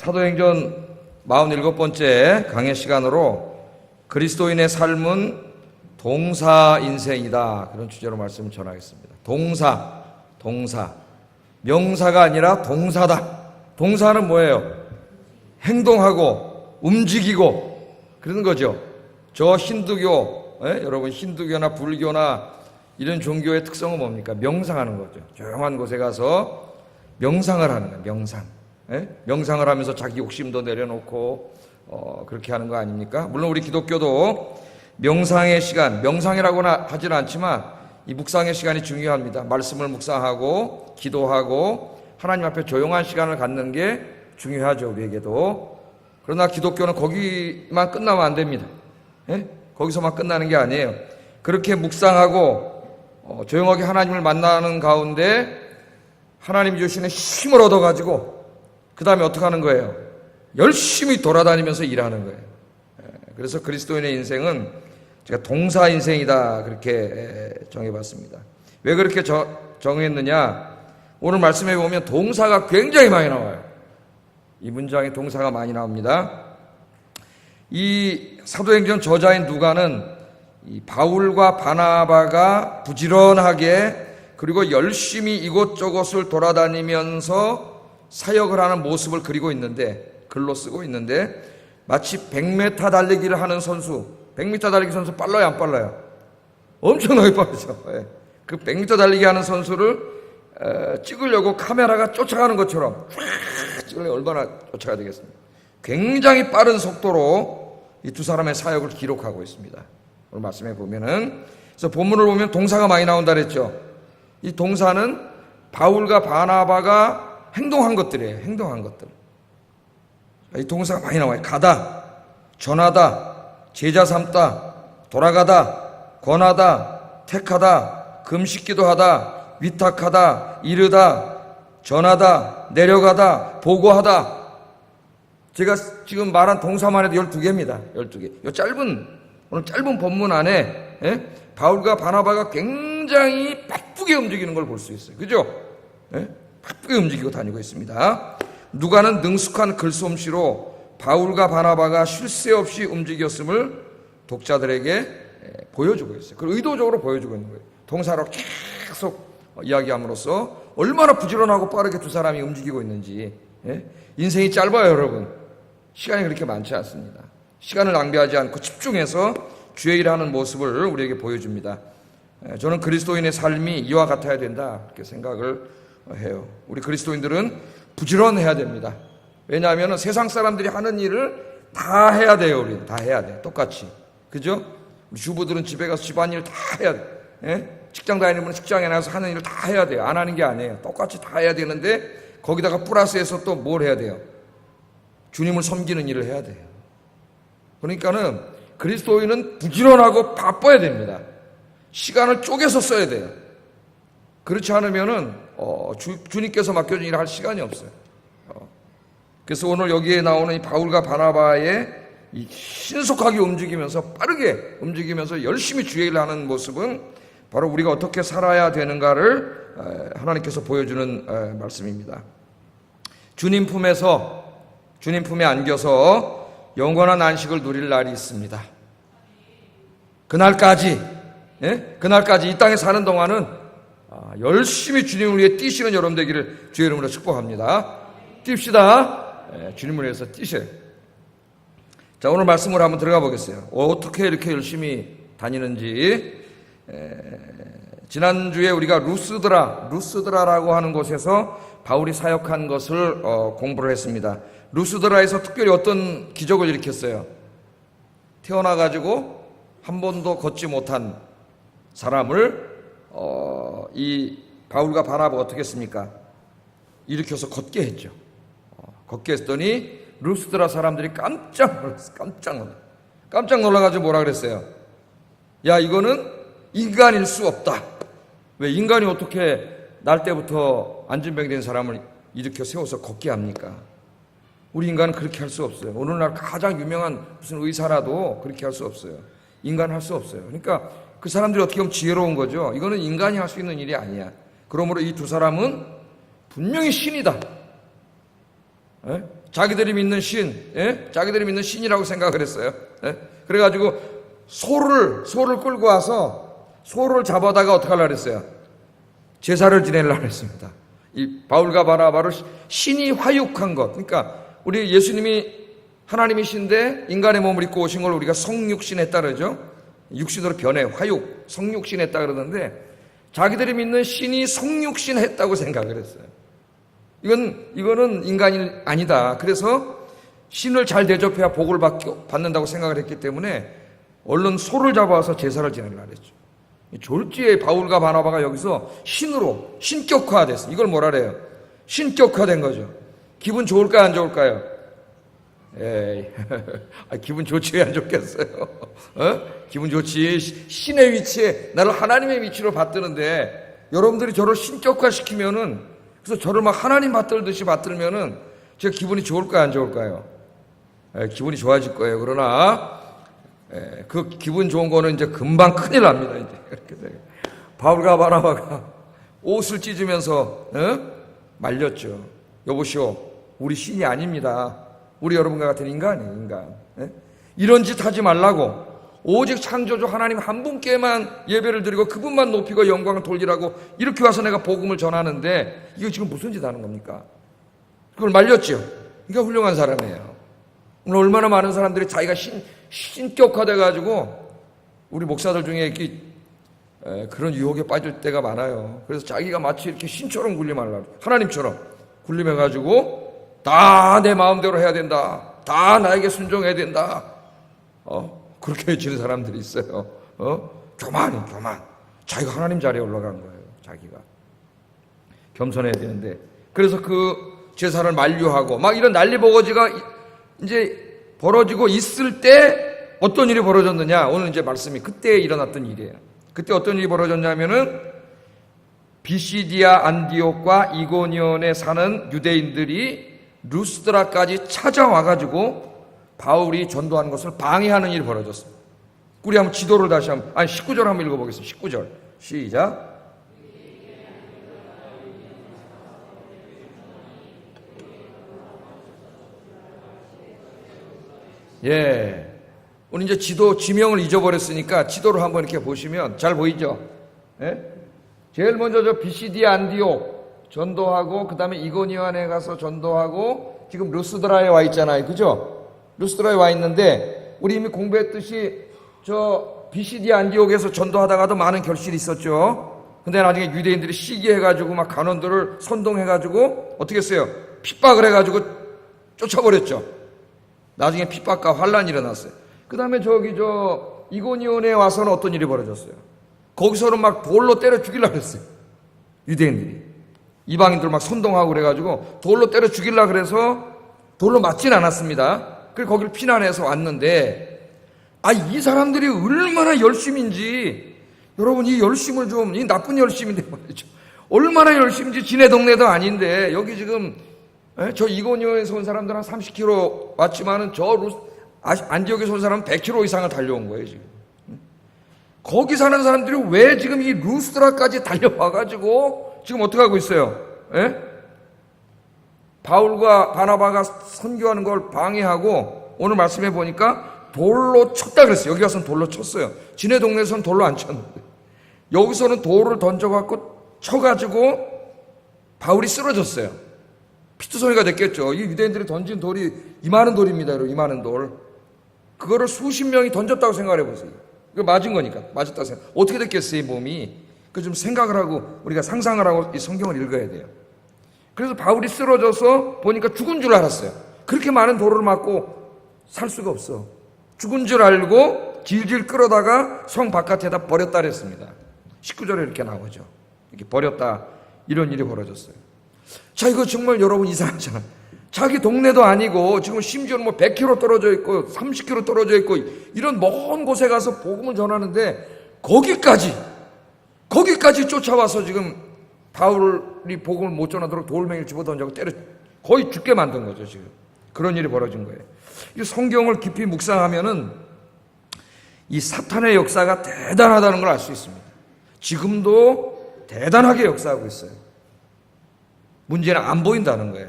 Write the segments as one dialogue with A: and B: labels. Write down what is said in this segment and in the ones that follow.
A: 사도행전 47번째 강의 시간으로 그리스도인의 삶은 동사 인생이다, 그런 주제로 말씀을 전하겠습니다. 동사. 명사가 아니라 동사다. 동사는 뭐예요? 행동하고 움직이고 그러는 거죠. 저 힌두교, 여러분 힌두교나 불교나 이런 종교의 특성은 뭡니까? 명상하는 거죠. 조용한 곳에 가서 명상을 하는 거예요. 명상을 하면서 자기 욕심도 내려놓고 그렇게 하는 거 아닙니까? 물론 우리 기독교도 명상의 시간, 명상이라고는 하지는 않지만 이 묵상의 시간이 중요합니다. 말씀을 묵상하고 기도하고 하나님 앞에 조용한 시간을 갖는 게 중요하죠, 우리에게도. 그러나 기독교는 거기만 끝나면 안 됩니다. 거기서만 끝나는 게 아니에요. 그렇게 묵상하고 조용하게 하나님을 만나는 가운데 하나님이 주시는 힘을 얻어가지고 그 다음에 어떻게 하는 거예요? 열심히 돌아다니면서 일하는 거예요. 그래서 그리스도인의 인생은 제가 동사 인생이다, 그렇게 정해봤습니다. 왜 그렇게 정했느냐? 오늘 말씀해 보면 동사가 굉장히 많이 나와요. 이 문장에 동사가 많이 나옵니다. 이 사도행전 저자인 누가는 이 바울과 바나바가 부지런하게 그리고 열심히 이곳저곳을 돌아다니면서 사역을 하는 모습을 그리고 있는데, 글로 쓰고 있는데, 마치 100m 달리기를 하는 선수, 100m 달리기 선수 빨라요, 안 빨라요? 엄청나게 빠르죠. 그 100m 달리기 하는 선수를 찍으려고 카메라가 쫓아가는 것처럼 찍으려면 얼마나 쫓아가야 되겠습니까? 굉장히 빠른 속도로 이 두 사람의 사역을 기록하고 있습니다. 오늘 말씀해 보면은, 그래서 본문을 보면 동사가 많이 나온다 그랬죠. 이 동사는 바울과 바나바가 행동한 것들이에요. 행동한 것들. 이 동사가 많이 나와요. 가다, 전하다, 제자 삼다, 돌아가다, 권하다, 택하다, 금식기도 하다, 위탁하다, 이르다, 전하다, 내려가다, 보고하다. 제가 지금 말한 동사만 해도 12개입니다. 12개. 오늘 짧은 본문 안에 바울과 바나바가 굉장히 바쁘게 움직이는 걸 볼 수 있어요. 그죠? 바쁘게 움직이고 다니고 있습니다. 누가는 능숙한 글솜씨로 바울과 바나바가 쉴 새 없이 움직였음을 독자들에게 보여주고 있어요. 그걸 의도적으로 보여주고 있는 거예요. 동사로 계속 이야기함으로써 얼마나 부지런하고 빠르게 두 사람이 움직이고 있는지. 인생이 짧아요, 여러분. 시간이 그렇게 많지 않습니다. 시간을 낭비하지 않고 집중해서 주의 일을 하는 모습을 우리에게 보여줍니다. 저는 그리스도인의 삶이 이와 같아야 된다, 그렇게 생각을 해요. 우리 그리스도인들은 부지런해야 됩니다. 왜냐하면 세상 사람들이 하는 일을 다 해야 돼요. 우리는 다 해야 돼, 똑같이. 그죠? 우리 주부들은 집에 가서 집안일 다 해야 돼. 직장 다니는 분은 직장에 나가서 하는 일을 다 해야 돼요. 안 하는 게 아니에요. 똑같이 다 해야 되는데 거기다가 플러스해서 또 뭘 해야 돼요? 주님을 섬기는 일을 해야 돼요. 그러니까는 그리스도인은 부지런하고 바빠야 됩니다. 시간을 쪼개서 써야 돼요. 그렇지 않으면은 주님께서 맡겨준 일을 할 시간이 없어요. 그래서 오늘 여기에 나오는 이 바울과 바나바의 이 신속하게 움직이면서 빠르게 움직이면서 열심히 주의 일을 하는 모습은 바로 우리가 어떻게 살아야 되는가를 하나님께서 보여주는 말씀입니다. 주님 품에 안겨서 영원한 안식을 누릴 날이 있습니다. 그날까지 이 땅에 사는 동안은 열심히 주님을 위해 뛰시는 여러분 되기를 주의 이름으로 축복합니다. 뜁시다. 주님을 위해서 뛰셔요. 자, 오늘 말씀으로 한번 들어가 보겠어요. 어떻게 이렇게 열심히 다니는지. 지난주에 우리가 루스드라라고 하는 곳에서 바울이 사역한 것을 공부를 했습니다. 루스드라에서 특별히 어떤 기적을 일으켰어요? 태어나가지고 한 번도 걷지 못한 사람을 이 바울과 바나바가 어떻게 했습니까? 일으켜서 걷게 했죠. 걷게 했더니 루스드라 사람들이 깜짝 놀라가지고 뭐라 그랬어요? 야, 이거는 인간일 수 없다. 왜 인간이 어떻게 날 때부터 안진병이 된 사람을 일으켜 세워서 걷게 합니까? 우리 인간은 그렇게 할 수 없어요. 오늘날 가장 유명한 무슨 의사라도 그렇게 할 수 없어요. 인간은 할 수 없어요. 그러니까 그 사람들이 어떻게 보면 지혜로운 거죠. 이거는 인간이 할 수 있는 일이 아니야. 그러므로 이 두 사람은 분명히 신이다. 예? 자기들이 믿는 신, 예? 자기들이 믿는 신이라고 생각을 했어요. 예? 그래가지고 소를 끌고 와서 소를 잡아다가 어떻게 하려고 했어요? 제사를 지내려고 했습니다. 이 바울과 바나바를 신이 화육한 것. 그러니까 우리 예수님이 하나님이신데 인간의 몸을 입고 오신 걸 우리가 성육신했다 그러죠. 육신으로 변해 화육, 성육신했다 그러는데 자기들이 믿는 신이 성육신했다고 생각을 했어요. 이거는 인간이 아니다. 그래서 신을 잘 대접해야 복을 받는다고 생각을 했기 때문에 얼른 소를 잡아서 제사를 지내려고 했죠. 졸지에 바울과 바나바가 여기서 신으로 신격화됐어요. 이걸 뭐라 그래요? 신격화된 거죠. 기분 좋을까요? 안 좋을까요? 에이, 기분 좋지 왜 안 좋겠어요? 기분 좋지. 신의 위치에 나를 하나님의 위치로 받드는데 여러분들이 저를 신격화시키면은 그래서 저를 막 하나님 받들듯이 받들면은 제가 기분이 좋을까요? 안 좋을까요? 기분이 좋아질 거예요. 그러나 그 기분 좋은 거는 이제 금방 큰일 납니다. 이제 이렇게 바울과 바나바가 옷을 찢으면서 말렸죠. 여보시오, 우리 신이 아닙니다. 우리 여러분과 같은 인간이에요, 인간. 이런 짓 하지 말라고. 오직 창조주 하나님 한 분께만 예배를 드리고 그분만 높이고 영광을 돌리라고 이렇게 와서 내가 복음을 전하는데 이거 지금 무슨 짓 하는 겁니까? 그걸 말렸죠. 그러니까 훌륭한 사람이에요. 오늘 얼마나 많은 사람들이 자기가 신격화돼가지고 우리 목사들 중에 이렇게 그런 유혹에 빠질 때가 많아요. 그래서 자기가 마치 이렇게 신처럼 굴림하려고 하나님처럼 굴림해가지고 다 내 마음대로 해야 된다. 다 나에게 순종해야 된다. 그렇게 해주는 사람들이 있어요. 교만. 자기가 하나님 자리에 올라간 거예요. 자기가. 겸손해야 되는데. 그래서 그 제사를 만류하고 막 이런 난리버거지가 이제 벌어지고 있을 때 어떤 일이 벌어졌느냐. 오늘 이제 말씀이 그때 일어났던 일이에요. 그때 어떤 일이 벌어졌냐면은 비시디아 안디옥과 이고니온에 사는 유대인들이 루스드라까지 찾아와가지고 바울이 전도하는 것을 방해하는 일이 벌어졌습니다. 우리 한번 지도를 다시 19절 한번 읽어보겠습니다. 19절 시작. 예, 우리 이제 지명을 잊어버렸으니까 지도를 한번 이렇게 보시면 잘 보이죠? 예? 제일 먼저 저 비시디아 안디옥 전도하고 그 다음에 이고니온에 가서 전도하고 지금 루스드라에 와 있잖아요. 그죠? 루스드라에 와 있는데 우리 이미 공부했듯이 저 비시디아 안디옥에서 전도하다가도 많은 결실이 있었죠. 근데 나중에 유대인들이 시기해가지고 막 간원들을 선동해가지고 어떻게 했어요? 핍박을 해가지고 쫓아버렸죠. 나중에 핍박과 환란이 일어났어요. 그 다음에 저 이고니온에 와서는 어떤 일이 벌어졌어요? 거기서는 막 돌로 때려 죽이려고 했어요. 유대인들이. 이방인들 막 선동하고 그래가지고 돌로 때려 죽이려고 그래서 돌로 맞진 않았습니다. 그래서 거기를 피난해서 왔는데 이 사람들이 얼마나 열심인지 여러분 이 열심을 좀 이 나쁜 열심인데 말이죠. 얼마나 열심인지 지네 동네도 아닌데 여기 지금 저 이고니온에서 온 사람들 한 30km 왔지만은 안디옥에서 온 사람은 100km 이상을 달려온 거예요 지금. 거기 사는 사람들이 왜 지금 이 루스드라까지 달려와가지고 지금 어떻게 하고 있어요? 바울과 바나바가 선교하는 걸 방해하고 오늘 말씀해 보니까 돌로 쳤다 그랬어요. 여기 와서는 돌로 쳤어요. 지네 동네에서는 돌로 안 쳤는데 여기서는 돌을 던져갖고 쳐가지고 바울이 쓰러졌어요. 피투성이가 됐겠죠. 이 유대인들이 던진 돌이 이만한 돌입니다. 여러분, 이만한 돌. 그거를 수십 명이 던졌다고 생각해 보세요. 이거 맞은 거니까 맞았다고 생각. 어떻게 됐겠어요, 이 몸이? 그 좀 생각을 하고 우리가 상상을 하고 이 성경을 읽어야 돼요. 그래서 바울이 쓰러져서 보니까 죽은 줄 알았어요. 그렇게 많은 돌을 맞고 살 수가 없어. 죽은 줄 알고 질질 끌어다가 성 바깥에다 버렸다 그랬습니다. 19절에 이렇게 나오죠. 이렇게 버렸다. 이런 일이 벌어졌어요. 자, 이거 정말 여러분 이상하잖아요. 자기 동네도 아니고 지금 심지어는 100km 떨어져 있고 30km 떨어져 있고 이런 먼 곳에 가서 복음을 전하는데 거기까지 쫓아와서 지금 바울이 복음을 못 전하도록 돌멩이를 집어던져서 때려 거의 죽게 만든 거죠. 지금 그런 일이 벌어진 거예요. 이 성경을 깊이 묵상하면은 이 사탄의 역사가 대단하다는 걸 알 수 있습니다. 지금도 대단하게 역사하고 있어요. 문제는 안 보인다는 거예요.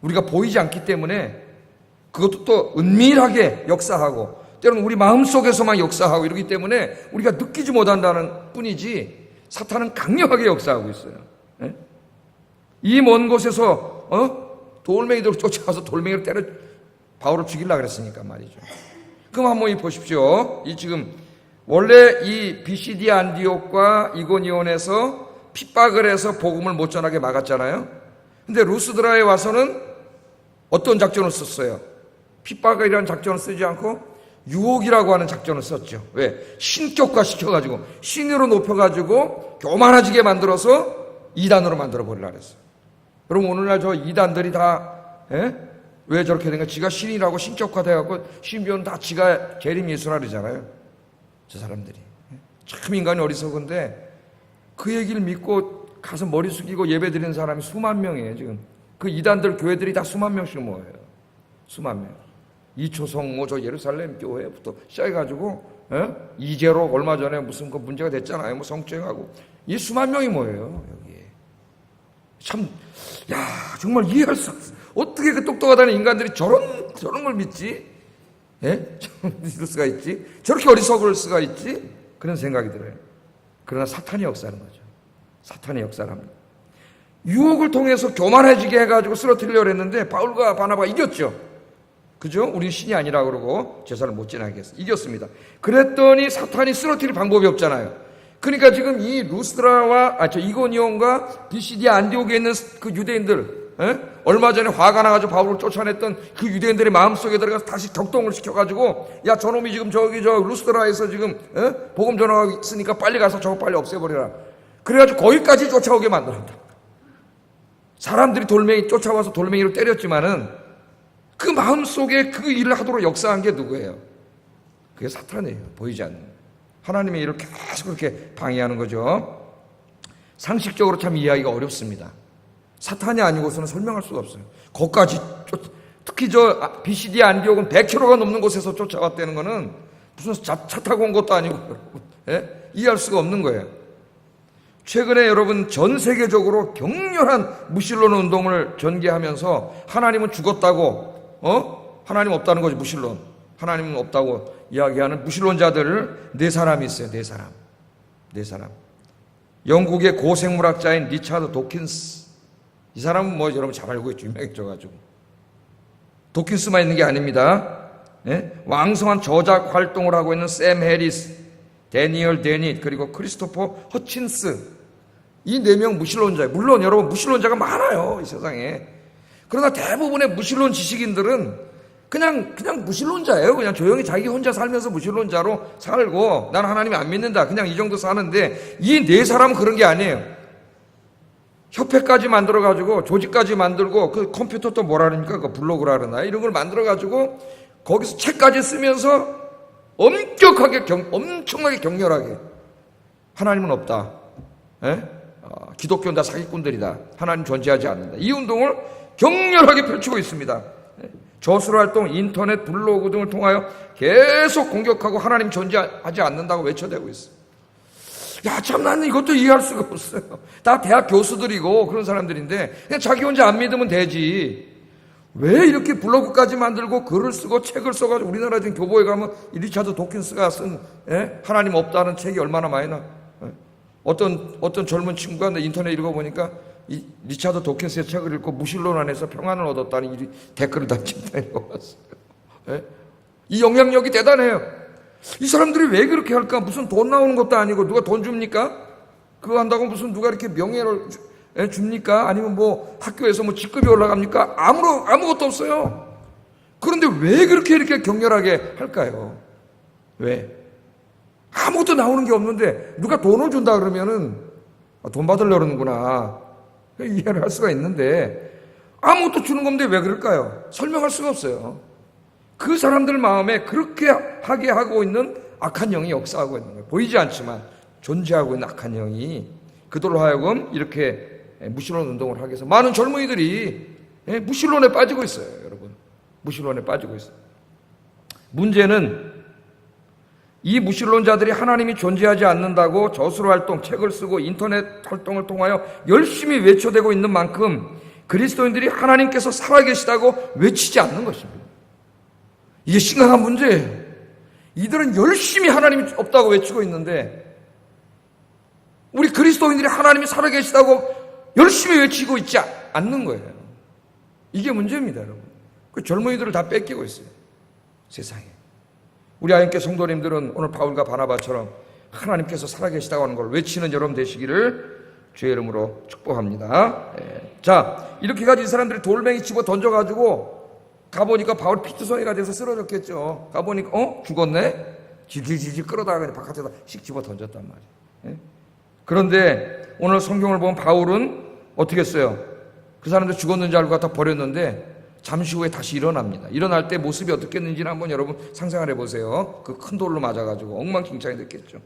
A: 우리가 보이지 않기 때문에 그것도 또 은밀하게 역사하고 때로는 우리 마음속에서만 역사하고 이러기 때문에 우리가 느끼지 못한다는 뿐이지 사탄은 강력하게 역사하고 있어요. 이 먼 곳에서 돌멩이들 쫓아가서 돌멩이를 때려 바울을 죽이려고 그랬으니까 말이죠. 그럼 한번 보십시오. 이 지금 원래 이 비시디 안디옥과 이고니온에서 핍박을 해서 복음을 못 전하게 막았잖아요. 근데 루스드라에 와서는 어떤 작전을 썼어요? 핍박이라는 작전을 쓰지 않고 유혹이라고 하는 작전을 썼죠. 왜? 신격화 시켜가지고 신으로 높여가지고 교만해지게 만들어서 이단으로 만들어 버리려고 했어요. 여러분 오늘날 저 이단들이 다 왜 저렇게 된가? 지가 신이라고 신격화돼갖고 신비는 다 지가 재림예수라잖아요. 저 사람들이 참 인간이 어리석은데 그 얘기를 믿고 가서 머리 숙이고 예배 드리는 사람이 수만 명이에요. 지금 그 이단들 교회들이 다 수만 명씩 모여요. 수만 명. 이초성 저 예루살렘 교회부터 시작해가지고 이재로 얼마 전에 무슨 그 문제가 됐잖아요. 뭐 성추행하고 이 수만 명이 모여요 여기에. 참 정말 이해할 수 없어. 어떻게 그 똑똑하다는 인간들이 저런 걸 믿지? 믿을 수가 있지? 저렇게 어리석을 수가 있지? 그런 생각이 들어요. 그러나 사탄이 역사하는 거죠. 사탄의 역사를 합니다. 유혹을 통해서 교만해지게 해가지고 쓰러뜨리려고 했는데 바울과 바나바가 이겼죠. 그죠? 우리는 신이 아니라 그러고 제사를 못 지나게 했어요. 이겼습니다. 그랬더니 사탄이 쓰러뜨릴 방법이 없잖아요. 그러니까 지금 이 루스드라와 이고니온과 비시디 안디옥에 있는 그 유대인들 얼마 전에 화가 나가지고 바울을 쫓아냈던 그 유대인들의 마음속에 들어가서 다시 격동을 시켜가지고 야 저놈이 지금 저기 루스드라에서 지금 복음 전하고 있으니까 빨리 가서 저거 빨리 없애버리라. 그래가지고 거기까지 쫓아오게 만들었다. 사람들이 돌멩이 쫓아와서 돌멩이로 때렸지만은 그 마음속에 그 일을 하도록 역사한 게 누구예요? 그게 사탄이에요. 보이지 않는. 하나님의 일을 계속 그렇게 방해하는 거죠. 상식적으로 참 이해하기가 어렵습니다. 사탄이 아니고서는 설명할 수가 없어요. 거기까지 특히 저 비시디 안디옥은 100km가 넘는 곳에서 쫓아왔다는 거는 무슨 차 타고 온 것도 아니고 이해할 수가 없는 거예요. 최근에 여러분 전 세계적으로 격렬한 무신론 운동을 전개하면서 하나님은 죽었다고 하나님 없다는 거지. 무신론 하나님은 없다고 이야기하는 무신론자들을 4사람이 있어요. 4사람. 영국의 고생물학자인 리차드 도킨스. 이 사람은 뭐 여러분 잘 알고 있죠. 유명해져가지고. 도킨스만 있는 게 아닙니다. 왕성한 저작 활동을 하고 있는 샘 해리스, 데니얼 데닛, 그리고 크리스토퍼 허친스. 이 4명 무신론자예요. 물론 여러분 무신론자가 많아요. 이 세상에. 그러나 대부분의 무신론 지식인들은 그냥 무신론자예요. 그냥 조용히 자기 혼자 살면서 무신론자로 살고 나는 하나님이 안 믿는다. 그냥 이 정도 사는데 이 4사람은 그런 게 아니에요. 협회까지 만들어가지고 조직까지 만들고 그 컴퓨터 또 뭐라 그러니까 그 블로그라 그러나 이런 걸 만들어가지고 거기서 책까지 쓰면서 엄청나게 격렬하게 하나님은 없다. 기독교는 다 사기꾼들이다. 하나님 존재하지 않는다. 이 운동을 격렬하게 펼치고 있습니다. 저술활동, 인터넷, 블로그 등을 통하여 계속 공격하고 하나님 존재하지 않는다고 외쳐대고 있어요. 참 나는 이것도 이해할 수가 없어요. 다 대학 교수들이고 그런 사람들인데 그냥 자기 혼자 안 믿으면 되지. 왜 이렇게 블로그까지 만들고 글을 쓰고 책을 써가지고 우리나라 지금 교보에 가면 리차드 도킨스가 쓴 하나님 없다는 책이 얼마나 많이 나. 어떤 젊은 친구가 인터넷 읽어보니까 이 리차드 도킨스의 책을 읽고 무신론 안에서 평안을 얻었다는 이 댓글을 다 읽어봤어요. 이 영향력이 대단해요. 이 사람들이 왜 그렇게 할까? 무슨 돈 나오는 것도 아니고 누가 돈 줍니까? 그거 한다고 무슨 누가 이렇게 명예를 줍니까? 아니면 뭐 학교에서 뭐 직급이 올라갑니까? 아무것도 없어요. 그런데 왜 이렇게 격렬하게 할까요? 왜? 아무것도 나오는 게 없는데 누가 돈을 준다 그러면은 돈 받으려고 그러는구나. 이해를 할 수가 있는데 아무것도 주는 건데 왜 그럴까요? 설명할 수가 없어요. 그 사람들 마음에 그렇게 하게 하고 있는 악한 영이 역사하고 있는 거예요. 보이지 않지만 존재하고 있는 악한 영이 그들로 하여금 이렇게 무신론 운동을 하게 해서 많은 젊은이들이 무신론에 빠지고 있어요. 여러분 무신론에 빠지고 있어요. 문제는 이 무신론자들이 하나님이 존재하지 않는다고 저술 활동, 책을 쓰고 인터넷 활동을 통하여 열심히 외쳐대고 있는 만큼 그리스도인들이 하나님께서 살아계시다고 외치지 않는 것입니다. 이게 심각한 문제예요. 이들은 열심히 하나님이 없다고 외치고 있는데 우리 그리스도인들이 하나님이 살아계시다고 열심히 외치고 있지 않는 거예요. 이게 문제입니다, 여러분. 그 젊은이들을 다 뺏기고 있어요, 세상에. 우리 아이언교 성도님들은 오늘 바울과 바나바처럼 하나님께서 살아계시다고 하는 걸 외치는 여러분 되시기를 주의 이름으로 축복합니다. 자, 이렇게 가지고 이 사람들이 돌멩이 집어 던져가지고 가보니까 바울이 피투성이가 돼서 쓰러졌겠죠. 가보니까 죽었네? 질질질질 끌어다가 그냥 바깥에다 씩 집어 던졌단 말이에요. 그런데 오늘 성경을 보면 바울은 어떻게 했어요? 그 사람들 죽었는 줄 알고 갖다 버렸는데 잠시 후에 다시 일어납니다. 일어날 때 모습이 어떻겠는지는 한번 여러분 상상을 해보세요. 그 큰 돌로 맞아가지고 엉망진창이 됐겠죠.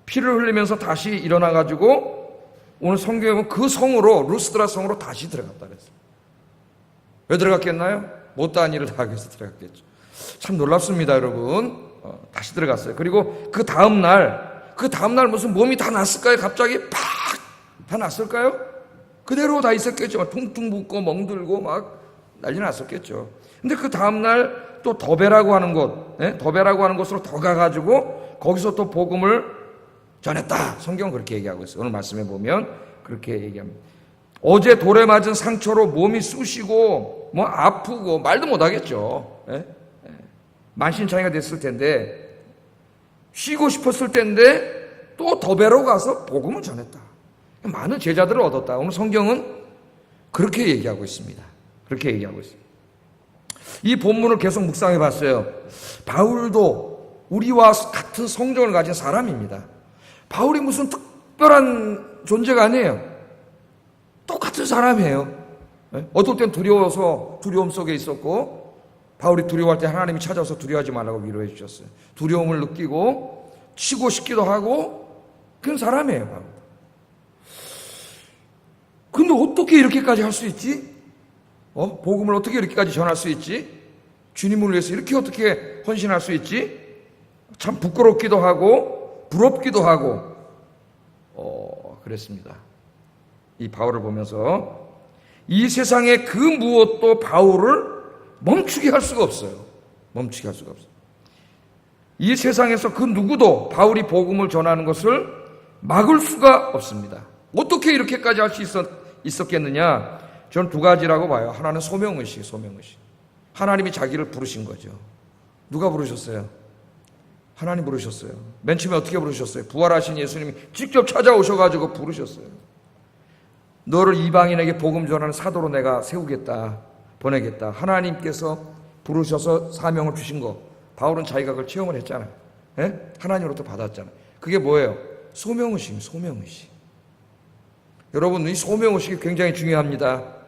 A: 피를 흘리면서 다시 일어나가지고 오늘 성경에 보면 그 성으로, 루스드라 성으로 다시 들어갔다 그랬어요. 왜 들어갔겠나요? 못다한 일을 다 하기 위해서 들어갔겠죠. 참 놀랍습니다, 여러분. 다시 들어갔어요. 그리고 그 다음날 무슨 몸이 다 났을까요? 갑자기 팍! 다 났을까요? 그대로 다 있었겠죠. 막 퉁퉁 붓고 멍들고 막 난리 났었겠죠. 근데 그 다음날 또 더베라고 하는 곳, 더베라고 하는 곳으로 더 가가지고 거기서 또 복음을 전했다. 성경은 그렇게 얘기하고 있어요. 오늘 말씀해 보면 그렇게 얘기합니다. 어제 돌에 맞은 상처로 몸이 쑤시고 뭐 아프고 말도 못하겠죠. 만신창이가 됐을 텐데 쉬고 싶었을 텐데 또 더베로 가서 복음을 전했다. 많은 제자들을 얻었다. 오늘 성경은 그렇게 얘기하고 있습니다. 그렇게 얘기하고 있습니다. 이 본문을 계속 묵상해 봤어요. 바울도 우리와 같은 성정을 가진 사람입니다. 바울이 무슨 특별한 존재가 아니에요. 똑같은 사람이에요. 어떨 땐 두려워서 두려움 속에 있었고 바울이 두려워할 때 하나님이 찾아와서 두려워하지 말라고 위로해 주셨어요. 두려움을 느끼고 치고 싶기도 하고 그런 사람이에요, 바울. 근데 어떻게 이렇게까지 할 수 있지? 복음을 어떻게 이렇게까지 전할 수 있지? 주님을 위해서 이렇게 어떻게 헌신할 수 있지? 참 부끄럽기도 하고 부럽기도 하고 그랬습니다. 이 바울을 보면서 이 세상의 그 무엇도 바울을 멈추게 할 수가 없어요. 멈추게 할 수가 없어요. 이 세상에서 그 누구도 바울이 복음을 전하는 것을 막을 수가 없습니다. 어떻게 이렇게까지 할 수 있었겠느냐? 저는 두 가지라고 봐요. 하나는 소명의식. 하나님이 자기를 부르신 거죠. 누가 부르셨어요? 하나님 부르셨어요. 맨 처음에 어떻게 부르셨어요? 부활하신 예수님이 직접 찾아오셔가지고 부르셨어요. 너를 이방인에게 복음 전하는 사도로 내가 세우겠다, 보내겠다. 하나님께서 부르셔서 사명을 주신 거. 바울은 자기가 그걸 체험을 했잖아요. 하나님으로부터 받았잖아요. 그게 뭐예요? 소명의식. 여러분, 이 소명의식이 굉장히 중요합니다.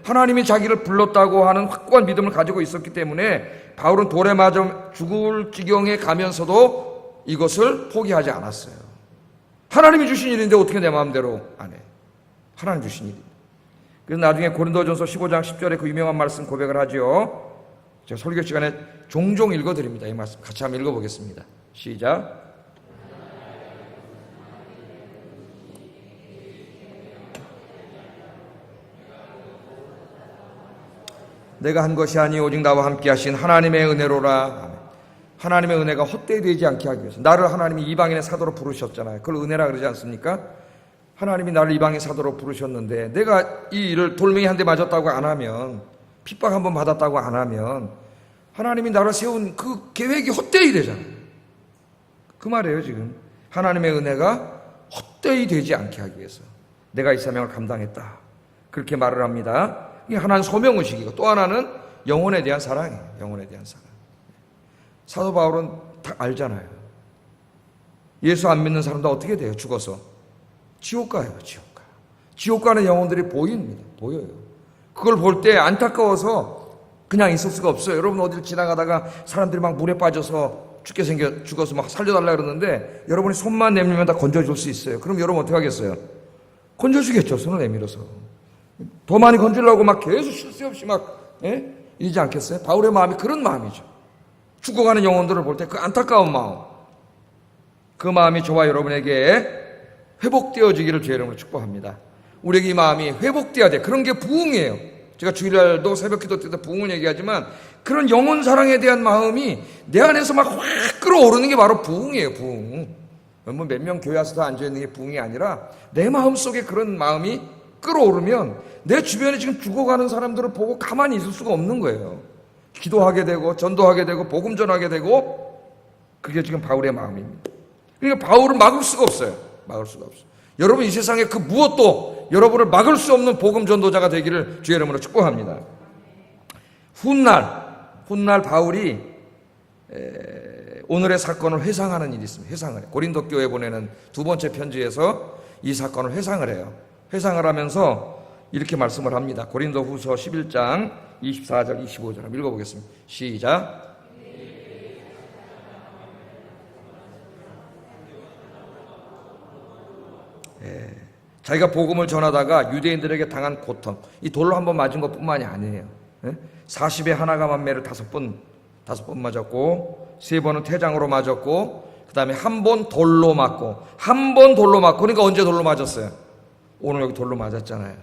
A: 하나님이 자기를 불렀다고 하는 확고한 믿음을 가지고 있었기 때문에 바울은 돌에 맞아 죽을 지경에 가면서도 이것을 포기하지 않았어요. 하나님이 주신 일인데 어떻게 내 마음대로 안 해? 하나님 주신 일입니다. 그래서 나중에 고린도전서 15장 10절에 그 유명한 말씀 고백을 하죠. 제가 설교 시간에 종종 읽어드립니다. 이 말씀 같이 한번 읽어보겠습니다. 시작. 내가 한 것이 아니 오직 나와 함께 하신 하나님의 은혜로라. 하나님의 은혜가 헛되이 되지 않게 하기 위해서 나를 하나님이 이방인의 사도로 부르셨잖아요. 그걸 은혜라 그러지 않습니까? 하나님이 나를 이방인 사도로 부르셨는데 내가 이 일을 돌멩이 한 대 맞았다고 안 하면, 핍박 한 번 받았다고 안 하면 하나님이 나를 세운 그 계획이 헛되이 되잖아요. 그 말이에요. 지금 하나님의 은혜가 헛되이 되지 않게 하기 위해서 내가 이 사명을 감당했다, 그렇게 말을 합니다. 이게 하나는 소명의식이고 또 하나는 영혼에 대한 사랑이에요. 영혼에 대한 사랑. 사도 바울은 다 알잖아요. 예수 안 믿는 사람도 어떻게 돼요? 죽어서 지옥 가요. 지옥 가는 영혼들이 보여요. 그걸 볼 때 안타까워서 그냥 있을 수가 없어요. 여러분 어디를 지나가다가 사람들이 막 물에 빠져서 죽어서 막 살려달라 그러는데 여러분이 손만 내밀면 다 건져줄 수 있어요. 그럼 여러분 어떻게 하겠어요? 건져주겠죠. 손을 내밀어서. 더 많이 건지려고 막 계속 쉴 새 없이 막 이러지 않겠어요? 바울의 마음이 그런 마음이죠. 죽어가는 영혼들을 볼 때 그 안타까운 마음, 그 마음이 저와 여러분에게 회복되어지기를 주의 이름으로 축복합니다. 우리에게 이 마음이 회복돼야 돼. 그런 게 부흥이에요. 제가 주일날도 새벽 기도 때도 부흥을 얘기하지만 그런 영혼 사랑에 대한 마음이 내 안에서 막 확 끌어오르는 게 바로 부흥이에요. 부흥. 뭐 몇 명 교회 와서 다 앉아있는 게 부흥이 아니라 내 마음속에 그런 마음이 끌어오르면 내 주변에 지금 죽어가는 사람들을 보고 가만히 있을 수가 없는 거예요. 기도하게 되고 전도하게 되고 복음 전하게 되고, 그게 지금 바울의 마음입니다. 그러니까 바울은 막을 수가 없어요. 막을 수가 없어요. 여러분, 이 세상에 그 무엇도 여러분을 막을 수 없는 복음 전도자가 되기를 주의 이름으로 축복합니다. 훗날 바울이 오늘의 사건을 회상하는 일이 있습니다. 회상을 해요. 고린도 교회에 보내는 두 번째 편지에서 이 사건을 회상을 해요. 회상을 하면서 이렇게 말씀을 합니다. 고린도 후서 11장 24절 25절 한번 읽어보겠습니다. 시작. 자기가 복음을 전하다가 유대인들에게 당한 고통, 이 돌로 한번 맞은 것뿐만이 아니에요. 40에 하나가 만매를 5번 맞았고, 3번은 태장으로 맞았고, 그 다음에 한 번 돌로 맞고, 그러니까 언제 돌로 맞았어요? 오늘 여기 돌로 맞았잖아요.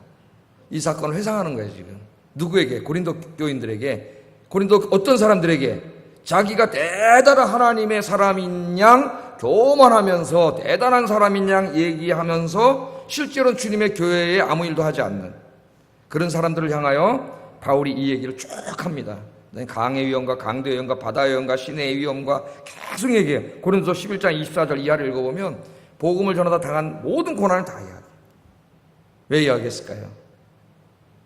A: 이 사건을 회상하는 거예요, 지금. 누구에게? 고린도 교인들에게, 고린도 어떤 사람들에게 자기가 대단한 하나님의 사람인 양 교만하면서 대단한 사람인 양 얘기하면서 실제로는 주님의 교회에 아무 일도 하지 않는 그런 사람들을 향하여 바울이 이 얘기를 쭉 합니다. 강의 위험과 강도의 위험과 바다의 위험과 신의 위험과 계속 얘기해요. 고린도서 11장 24절 이하를 읽어보면 복음을 전하다 당한 모든 고난을 다 이야기해요. 왜 이야기했을까요?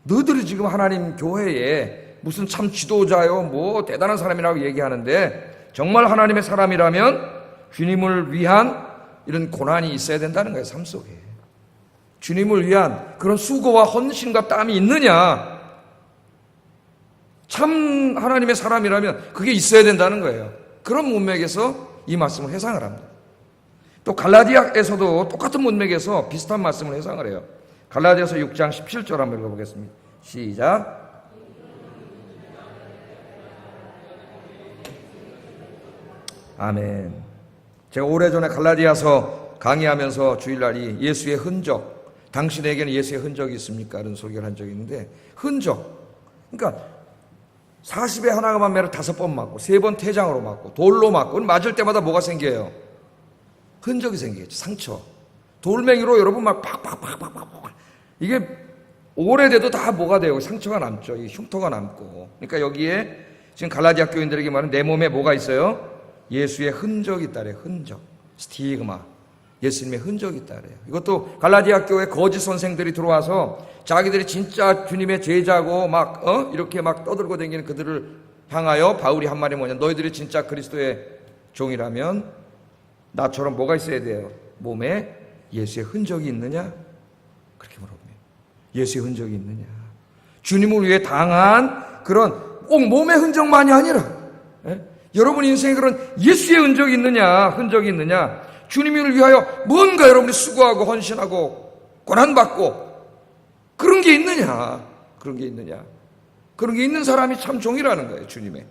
A: 너희들이 지금 하나님 교회에 무슨 참 지도자요 뭐 대단한 사람이라고 얘기하는데, 정말 하나님의 사람이라면 주님을 위한 이런 고난이 있어야 된다는 거예요. 삶 속에 주님을 위한 그런 수고와 헌신과 땀이 있느냐, 참 하나님의 사람이라면 그게 있어야 된다는 거예요. 그런 문맥에서 이 말씀을 회상을 합니다. 또 갈라디아에서도 똑같은 문맥에서 비슷한 말씀을 회상을 해요. 갈라디아서 6장 17절 한번 읽어보겠습니다. 시작. 아멘. 제가 오래전에 갈라디아서 강의하면서 주일날이 예수의 흔적, 당신에게는 예수의 흔적이 있습니까? 이런 소개를 한 적이 있는데, 흔적, 그러니까 40에 하나가 만매를 5번 맞고 3번 태장으로 맞고 돌로 맞고, 맞을 때마다 뭐가 생겨요? 흔적이 생기겠죠. 상처. 돌멩이로 여러분 막 팍팍팍팍팍, 이게 오래돼도 다 뭐가 돼요? 상처가 남죠. 이 흉터가 남고. 그러니까 여기에 지금 갈라디아 교인들에게 말하는 내 몸에 뭐가 있어요? 예수의 흔적이 있다래요. 흔적. 스티그마. 예수님의 흔적이 있다래요. 이것도 갈라디아 교회 거짓 선생들이 들어와서 자기들이 진짜 주님의 제자고 막 이렇게 막 떠들고 다니는 그들을 향하여 바울이 한 말이 뭐냐, 너희들이 진짜 그리스도의 종이라면 나처럼 뭐가 있어야 돼요? 몸에 예수의 흔적이 있느냐? 그렇게 물어봅니다. 예수의 흔적이 있느냐? 주님을 위해 당한 그런 꼭 몸의 흔적만이 아니라, 여러분 인생에 그런 예수의 흔적이 있느냐? 주님을 위하여 뭔가 여러분이 수고하고 헌신하고 고난받고 그런 게 있느냐? 그런 게 있는 사람이 참 종이라는 거예요. 주님의.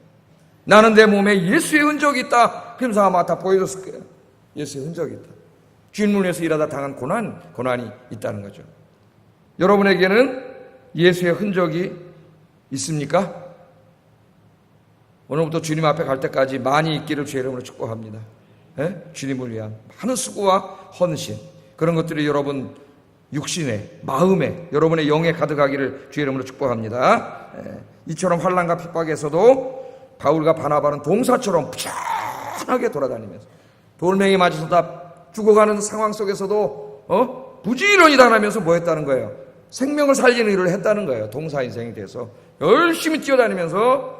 A: 나는 내 몸에 예수의 흔적이 있다. 그러면서 아마 다 보여줬을 거예요. 예수의 흔적이 있다. 주님을 위해서 일하다 당한 고난이 있다는 거죠. 여러분에게는 예수의 흔적이 있습니까? 오늘부터 주님 앞에 갈 때까지 많이 있기를 주의 이름으로 축복합니다. 주님을 위한 많은 수고와 헌신, 그런 것들이 여러분 육신에, 마음에, 여러분의 영에 가득하기를 주의 이름으로 축복합니다. 이처럼 환난과 핍박에서도 바울과 바나바는 동사처럼 부지런하게 돌아다니면서 돌멩이 맞아서 다 죽어가는 상황 속에서도 부지런히 다니면서 뭐 했다는 거예요? 생명을 살리는 일을 했다는 거예요. 동사 인생이 돼서 열심히 뛰어다니면서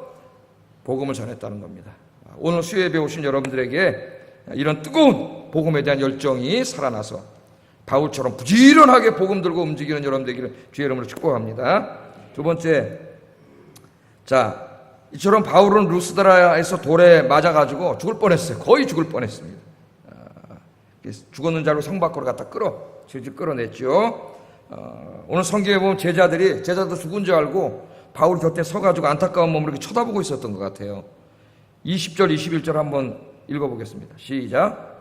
A: 복음을 전했다는 겁니다. 오늘 수요예배 오신 여러분들에게 이런 뜨거운 복음에 대한 열정이 살아나서 바울처럼 부지런하게 복음 들고 움직이는 여러분 되기를 주의 이름으로 축복합니다. 두 번째, 자, 이처럼 바울은 루스드라에서 돌에 맞아가지고 죽을 뻔했어요. 거의 죽을 뻔했습니다. 죽었는 줄 알고 성 밖으로 갖다 질질 끌어냈죠. 오늘 성경에 보면 제자들 죽은 줄 알고 바울 곁에 서가지고 안타까운 몸으로 이렇게 쳐다보고 있었던 것 같아요. 20절, 21절 한번 읽어보겠습니다. 시작.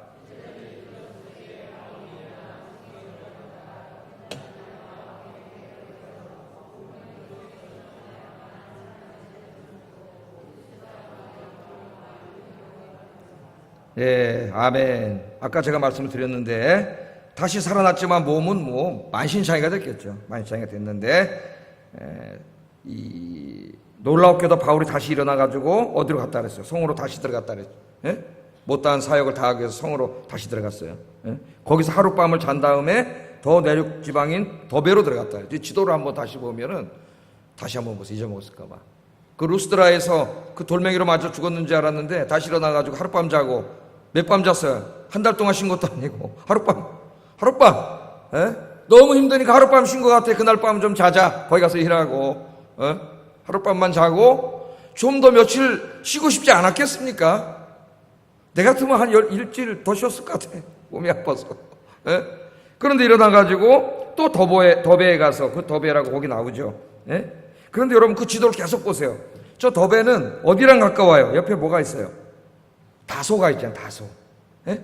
A: 예, 아멘. 아까 제가 말씀을 드렸는데 다시 살아났지만 몸은 뭐 만신창이가 됐겠죠. 만신창이가 됐는데 이 놀라웠게도 바울이 다시 일어나가지고 어디로 갔다 그랬어요? 성으로 다시 들어갔다 그랬죠. 예? 못다한 사역을 다하기 위해서 성으로 다시 들어갔어요. 예? 거기서 하룻밤을 잔 다음에 더 내륙 지방인 더베로 들어갔다 그랬죠. 지도를 한번 다시 보면은 다시 한번 보세요. 잊어먹었을까봐. 그 루스드라에서 그 돌멩이로 맞아 죽었는지 알았는데 다시 일어나가지고 하룻밤 자고 몇 밤 잤어요. 한 달 동안 쉰 것도 아니고 하룻밤. 예? 너무 힘드니까 하룻밤 쉰 것 같아. 그날 밤 좀 자자. 거기 가서 일하고 하룻밤만 자고 좀 더 며칠 쉬고 싶지 않았겠습니까? 내 같으면 한 일주일 더 쉬었을 것 같아. 몸이 아파서. 예? 그런데 일어나가지고 또 더베에 가서, 그 더베라고 거기 나오죠. 예? 그런데 여러분 그 지도를 계속 보세요. 저 더베는 어디랑 가까워요? 옆에 뭐가 있어요? 다소가 있잖아요. 다소. 예?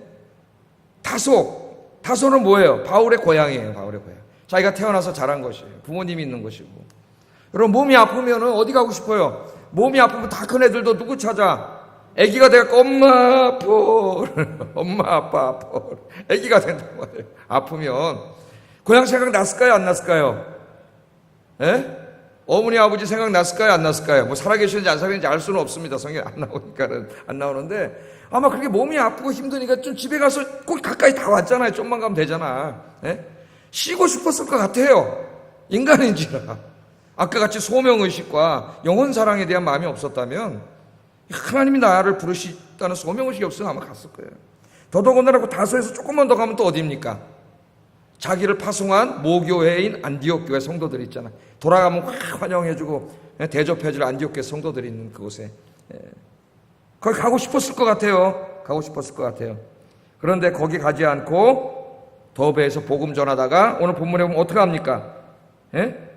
A: 다소는 뭐예요? 바울의 고향이에요. 바울의 고향. 자기가 태어나서 자란 것이에요. 부모님이 있는 것이고. 여러분 몸이 아프면 어디 가고 싶어요? 몸이 아프면 다 큰 애들도 누구 찾아? 아기가 돼갖고 엄마 아파. 엄마 아빠. 아기가 된단 말이에요. 아프면 고향 생각 났을까요? 안 났을까요? 예? 어머니 아버지 생각 났을까요? 안 났을까요? 뭐 살아계시는지 안 살아계시는지 알 수는 없습니다. 성경에 안 나오니까는 안 나오는데 아마 그렇게 몸이 아프고 힘드니까 좀 집에 가서 꼭 가까이 다 왔잖아요. 좀만 가면 되잖아. 예? 쉬고 싶었을 것 같아요. 인간인지라. 아까 같이 소명의식과 영혼사랑에 대한 마음이 없었다면 하나님이 나를 부르시다는 소명의식이 없으면 아마 갔을 거예요. 더더군다나 다소에서 조금만 더 가면 또 어디입니까? 자기를 파송한 모교회인 안디옥 교회 성도들이 있잖아요. 돌아가면 확 환영해주고 대접해줄 안디옥 교회 성도들이 있는 그곳에 거기 가고 싶었을 것 같아요. 가고 싶었을 것 같아요. 그런데 거기 가지 않고 더베에서 복음 전하다가 오늘 본문에 보면 어떻게 합니까? 예?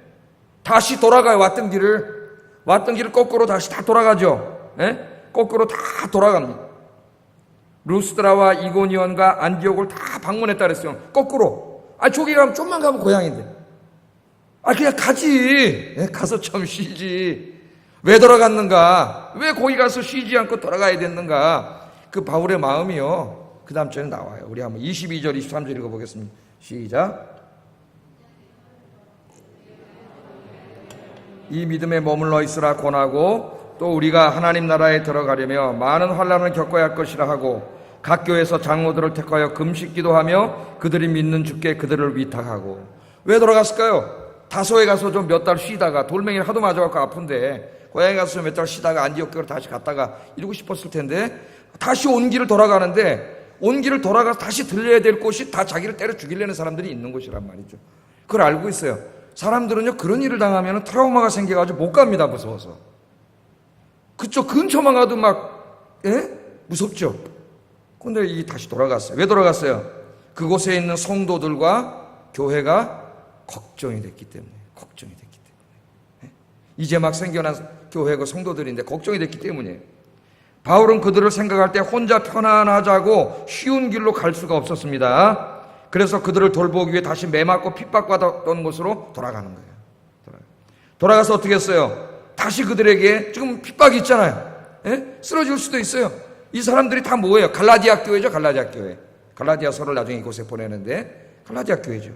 A: 다시 돌아가요. 왔던 길을 거꾸로 다시 다 돌아가죠. 예? 거꾸로 다 돌아갑니다. 루스드라와 이고니온과 안디옥을 다 방문했다 그랬어요. 거꾸로. 저기 가면 좀만 가면 고향인데. 그냥 가지. 예? 가서 좀 쉬지. 왜 돌아갔는가? 왜 거기 가서 쉬지 않고 돌아가야 됐는가? 그 바울의 마음이요. 그 다음 주에는 나와요. 우리 한번 22절, 23절 읽어보겠습니다. 시작. 이 믿음에 머물러 있으라 권하고 또 우리가 하나님 나라에 들어가려며 많은 환난을 겪어야 할 것이라 하고 각 교회에서 장로들을 택하여 금식 기도하며 그들이 믿는 주께 그들을 위탁하고. 왜 돌아갔을까요? 다소에 가서 좀 몇 달 쉬다가 돌멩이를 하도 맞아갖고 아픈데 고향에 가서 몇 달 쉬다가 안디옥 교회로 다시 갔다가 이러고 싶었을 텐데 다시 온 길을 돌아가는데 온 길을 돌아가서 다시 들려야 될 곳이 다 자기를 때려 죽이려는 사람들이 있는 곳이란 말이죠. 그걸 알고 있어요. 사람들은요 그런 일을 당하면 트라우마가 생겨가지고 못 갑니다. 무서워서. 그쪽 근처만 가도 막 무섭죠. 근데 이 다시 돌아갔어요. 왜 돌아갔어요? 그곳에 있는 성도들과 교회가 걱정이 됐기 때문에. 이제 막 생겨난 교회고 성도들인데 걱정이 됐기 때문이에요. 바울은 그들을 생각할 때 혼자 편안하자고 쉬운 길로 갈 수가 없었습니다. 그래서 그들을 돌보기 위해 다시 매맞고 핍박받았던 곳으로 돌아가는 거예요. 돌아가서 어떻게 했어요? 다시 그들에게 지금 핍박이 있잖아요. 쓰러질 수도 있어요. 이 사람들이 다 뭐예요? 갈라디아 교회죠. 갈라디아 교회. 갈라디아서를 나중에 이곳에 보내는데 갈라디아 교회죠.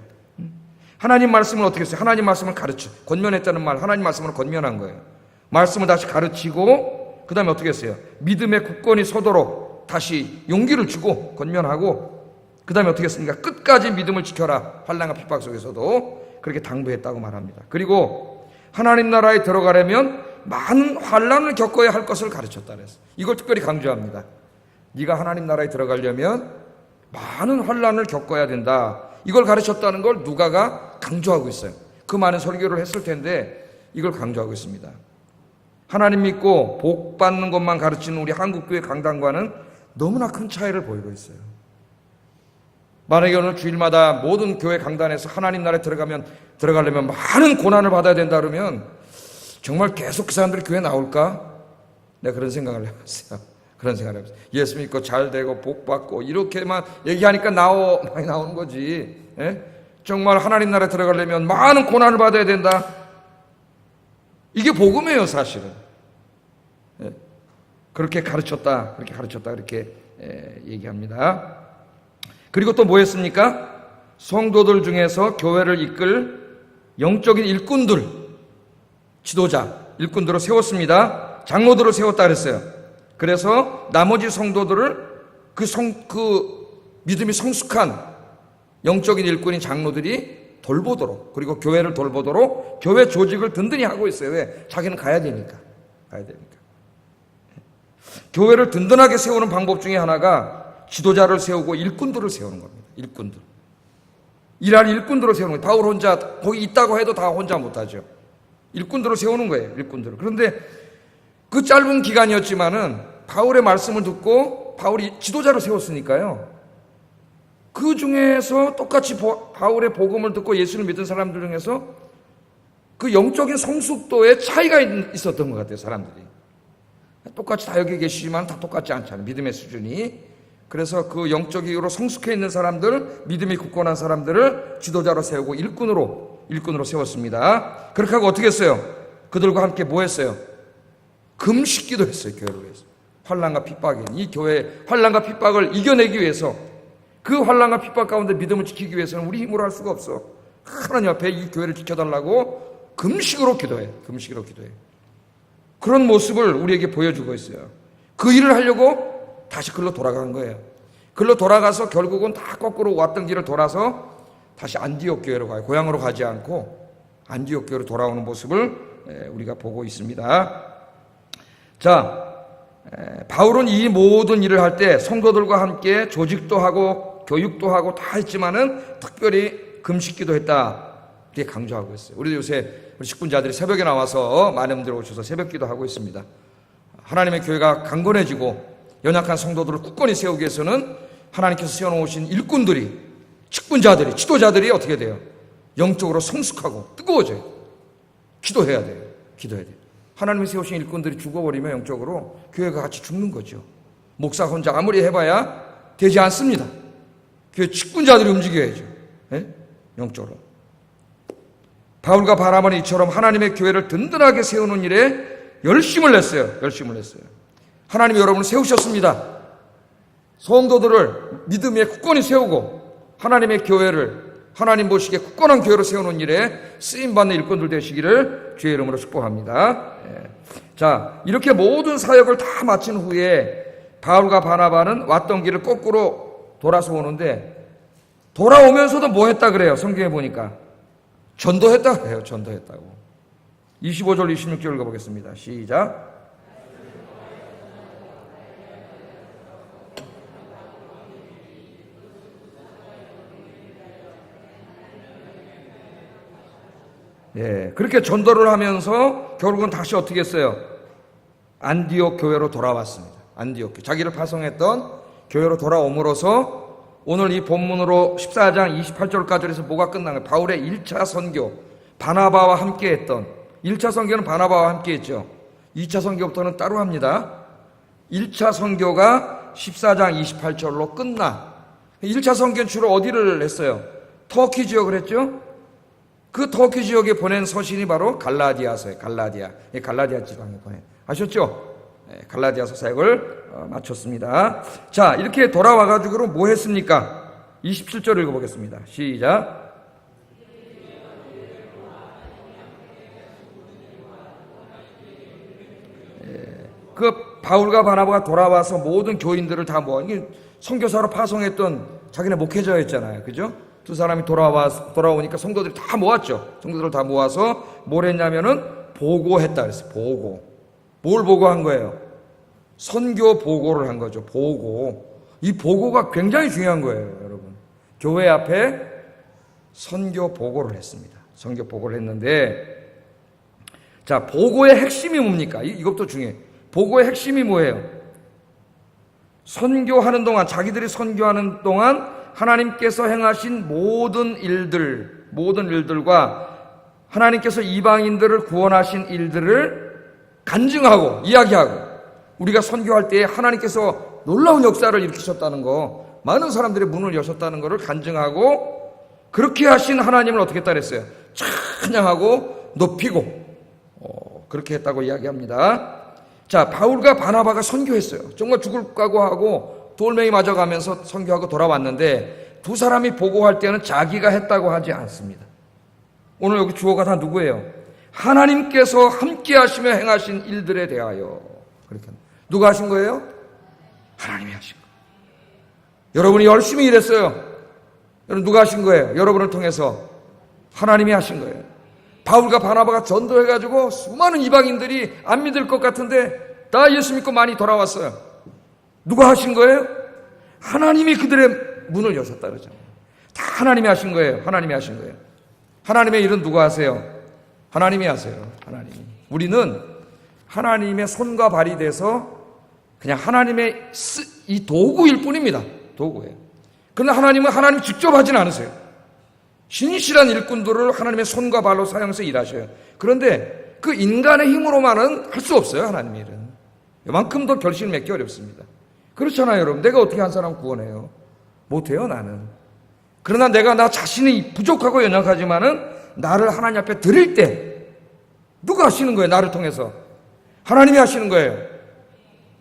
A: 하나님 말씀을 어떻게 했어요? 하나님 말씀을 가르쳐. 권면했다는 말, 하나님 말씀으로 권면한 거예요. 말씀을 다시 가르치고 그 다음에 어떻게 했어요? 믿음의 굳건히 서도록 다시 용기를 주고 권면하고 그 다음에 어떻게 했습니까? 끝까지 믿음을 지켜라. 환난과 핍박 속에서도 그렇게 당부했다고 말합니다. 그리고 하나님 나라에 들어가려면 많은 환난을 겪어야 할 것을 가르쳤다 그랬어요. 이걸 특별히 강조합니다. 네가 하나님 나라에 들어가려면 많은 환난을 겪어야 된다. 이걸 가르쳤다는 걸 누가가 강조하고 있어요. 그 많은 설교를 했을 텐데 이걸 강조하고 있습니다. 하나님 믿고 복 받는 것만 가르치는 우리 한국교회 강단과는 너무나 큰 차이를 보이고 있어요. 만약에 오늘 주일마다 모든 교회 강단에서 하나님 나라에 들어가려면 많은 고난을 받아야 된다 그러면 정말 계속 그 사람들이 교회 나올까? 내가 그런 생각을 해봤어요. 그런 생각을 해봤어요. 예수 믿고 잘 되고 복 받고 이렇게만 얘기하니까 많이 나오는 거지. 정말 하나님 나라에 들어가려면 많은 고난을 받아야 된다. 이게 복음이에요, 사실은. 그렇게 가르쳤다. 그렇게 얘기합니다. 그리고 또 뭐 했습니까? 성도들 중에서 교회를 이끌 영적인 일꾼들, 지도자, 일꾼들을 세웠습니다. 장로들을 세웠다 그랬어요. 그래서 나머지 성도들을 그 믿음이 성숙한 영적인 일꾼인 장로들이 돌보도록, 그리고 교회를 돌보도록 교회 조직을 든든히 하고 있어요. 왜? 자기는 가야 되니까. 교회를 든든하게 세우는 방법 중에 하나가 지도자를 세우고 일꾼들을 세우는 겁니다. 일꾼들. 일할 일꾼들을 세우는 거예요. 바울 혼자 거기 있다고 해도 다 혼자 못하죠. 일꾼들을 세우는 거예요. 일꾼들을. 그런데 그 짧은 기간이었지만은 바울의 말씀을 듣고 바울이 지도자를 세웠으니까요. 그 중에서 똑같이 바울의 복음을 듣고 예수를 믿은 사람들 중에서 그 영적인 성숙도에 차이가 있었던 것 같아요. 사람들이. 똑같이 다 여기 계시지만 다 똑같지 않잖아요. 믿음의 수준이. 그래서 그 영적 이유로 성숙해 있는 사람들, 믿음이 굳건한 사람들을 지도자로 세우고 일꾼으로 세웠습니다. 그렇게 하고 어떻게 했어요? 그들과 함께 뭐 했어요? 금식기도 했어요. 교회를 위해서. 환난과 핍박에, 이 교회의 환난과 핍박을 이겨내기 위해서, 그 환난과 핍박 가운데 믿음을 지키기 위해서는 우리 힘으로 할 수가 없어. 하나님 앞에 이 교회를 지켜달라고 금식으로 기도해. 그런 모습을 우리에게 보여주고 있어요. 그 일을 하려고 다시 글로 돌아간 거예요. 글로 돌아가서 결국은 다 거꾸로 왔던 길을 돌아서 다시 안디옥 교회로 가요. 고향으로 가지 않고 안디옥 교회로 돌아오는 모습을 우리가 보고 있습니다. 자, 바울은 이 모든 일을 할 때 성도들과 함께 조직도 하고 교육도 하고 다 했지만은 특별히 금식기도 했다. 이렇게 강조하고 있어요. 우리도 요새 우리 식군자들이 새벽에 나와서 많은 분들 오셔서 새벽기도 하고 있습니다. 하나님의 교회가 강건해지고 연약한 성도들을 굳건히 세우기 위해서는 하나님께서 세워놓으신 일꾼들이, 직분자들이, 지도자들이 어떻게 돼요? 영적으로 성숙하고 뜨거워져요. 기도해야 돼요. 하나님이 세우신 일꾼들이 죽어버리면 영적으로 교회가 같이 죽는 거죠. 목사 혼자 아무리 해봐야 되지 않습니다. 교회 직분자들이 움직여야죠. 영적으로. 바울과 바나바는 이처럼 하나님의 교회를 든든하게 세우는 일에 열심을 냈어요. 하나님이 여러분을 세우셨습니다. 성도들을 믿음에 굳건히 세우고 하나님의 교회를, 하나님 보시기에 굳건한 교회로 세우는 일에 쓰임받는 일꾼들 되시기를 주의 이름으로 축복합니다. 자, 이렇게 모든 사역을 다 마친 후에 바울과 바나바는 왔던 길을 거꾸로 돌아서 오는데, 돌아오면서도 뭐 했다 그래요? 성경에 보니까 전도했다 그래요. 전도했다고. 25절 26절 읽어보겠습니다. 시작. 그렇게 전도를 하면서 결국은 다시 어떻게 했어요? 안디옥 교회로 돌아왔습니다. 안디옥 교회. 자기를 파송했던 교회로 돌아옴으로써 오늘 이 본문으로 14장 28절까지 해서 뭐가 끝난 거예요? 바울의 1차 선교, 바나바와 함께 했던, 1차 선교는 바나바와 함께 했죠. 2차 선교부터는 따로 합니다. 1차 선교가 14장 28절로 끝나. 1차 선교는 주로 어디를 했어요? 터키 지역을 했죠. 그 터키 지역에 보낸 서신이 바로 갈라디아서예요. 갈라디아 지방에 보낸. 아셨죠? 갈라디아서 사역을 마쳤습니다. 자, 이렇게 돌아와가지고 뭐 했습니까? 27절 읽어보겠습니다. 시작. 그 바울과 바나바가 돌아와서 모든 교인들을 다 모아, 이게 선교사로 파송했던 자기네 목회자였잖아요. 그죠? 두 사람이 돌아오니까 성도들이 다 모았죠. 성도들을 다 모아서 뭘 했냐면은 보고했다 그랬어요. 뭘 보고한 거예요? 선교 보고를 한 거죠. 이 보고가 굉장히 중요한 거예요, 여러분. 교회 앞에 선교 보고를 했습니다. 선교 보고를 했는데, 자, 보고의 핵심이 뭡니까? 이것도 중요해요. 보고의 핵심이 뭐예요? 선교하는 동안, 자기들이 선교하는 동안 하나님께서 행하신 모든 일들과 하나님께서 이방인들을 구원하신 일들을 간증하고 이야기하고, 우리가 선교할 때 하나님께서 놀라운 역사를 일으키셨다는 거, 많은 사람들의 문을 여셨다는 것을 간증하고, 그렇게 하신 하나님을 어떻게 했다 그랬어요? 찬양하고 높이고, 그렇게 했다고 이야기합니다. 자, 바울과 바나바가 선교했어요. 정말 죽을 각오하고 돌멩이 맞아가면서 선교하고 돌아왔는데 두 사람이 보고할 때는 자기가 했다고 하지 않습니다. 오늘 여기 주어가 다 누구예요? 하나님께서 함께 하시며 행하신 일들에 대하여. 그렇게 누가 하신 거예요? 하나님이 하신 거예요. 여러분이 열심히 일했어요. 여러분 누가 하신 거예요? 여러분을 통해서 하나님이 하신 거예요. 바울과 바나바가 전도해가지고 수많은 이방인들이 안 믿을 것 같은데 다 예수 믿고 많이 돌아왔어요. 누가 하신 거예요? 하나님이 그들의 문을 여셨다 그러잖아요. 다 하나님이 하신 거예요. 하나님이 하신 거예요. 하나님의 일은 누가 하세요? 하나님이 하세요. 하나님이. 우리는 하나님의 손과 발이 돼서 그냥 하나님의 이 도구일 뿐입니다. 도구예요. 그러나 하나님은 하나님 직접 하진 않으세요. 신실한 일꾼들을 하나님의 손과 발로 사용해서 일하셔요. 그런데 그 인간의 힘으로만은 할 수 없어요. 하나님의 일은. 이만큼 더 결실을 맺기 어렵습니다. 그렇잖아요, 여러분. 내가 어떻게 한 사람 구원해요? 못해요, 나는. 그러나 내가 나 자신이 부족하고 연약하지만은 나를 하나님 앞에 드릴 때 누가 하시는 거예요? 나를 통해서. 하나님이 하시는 거예요.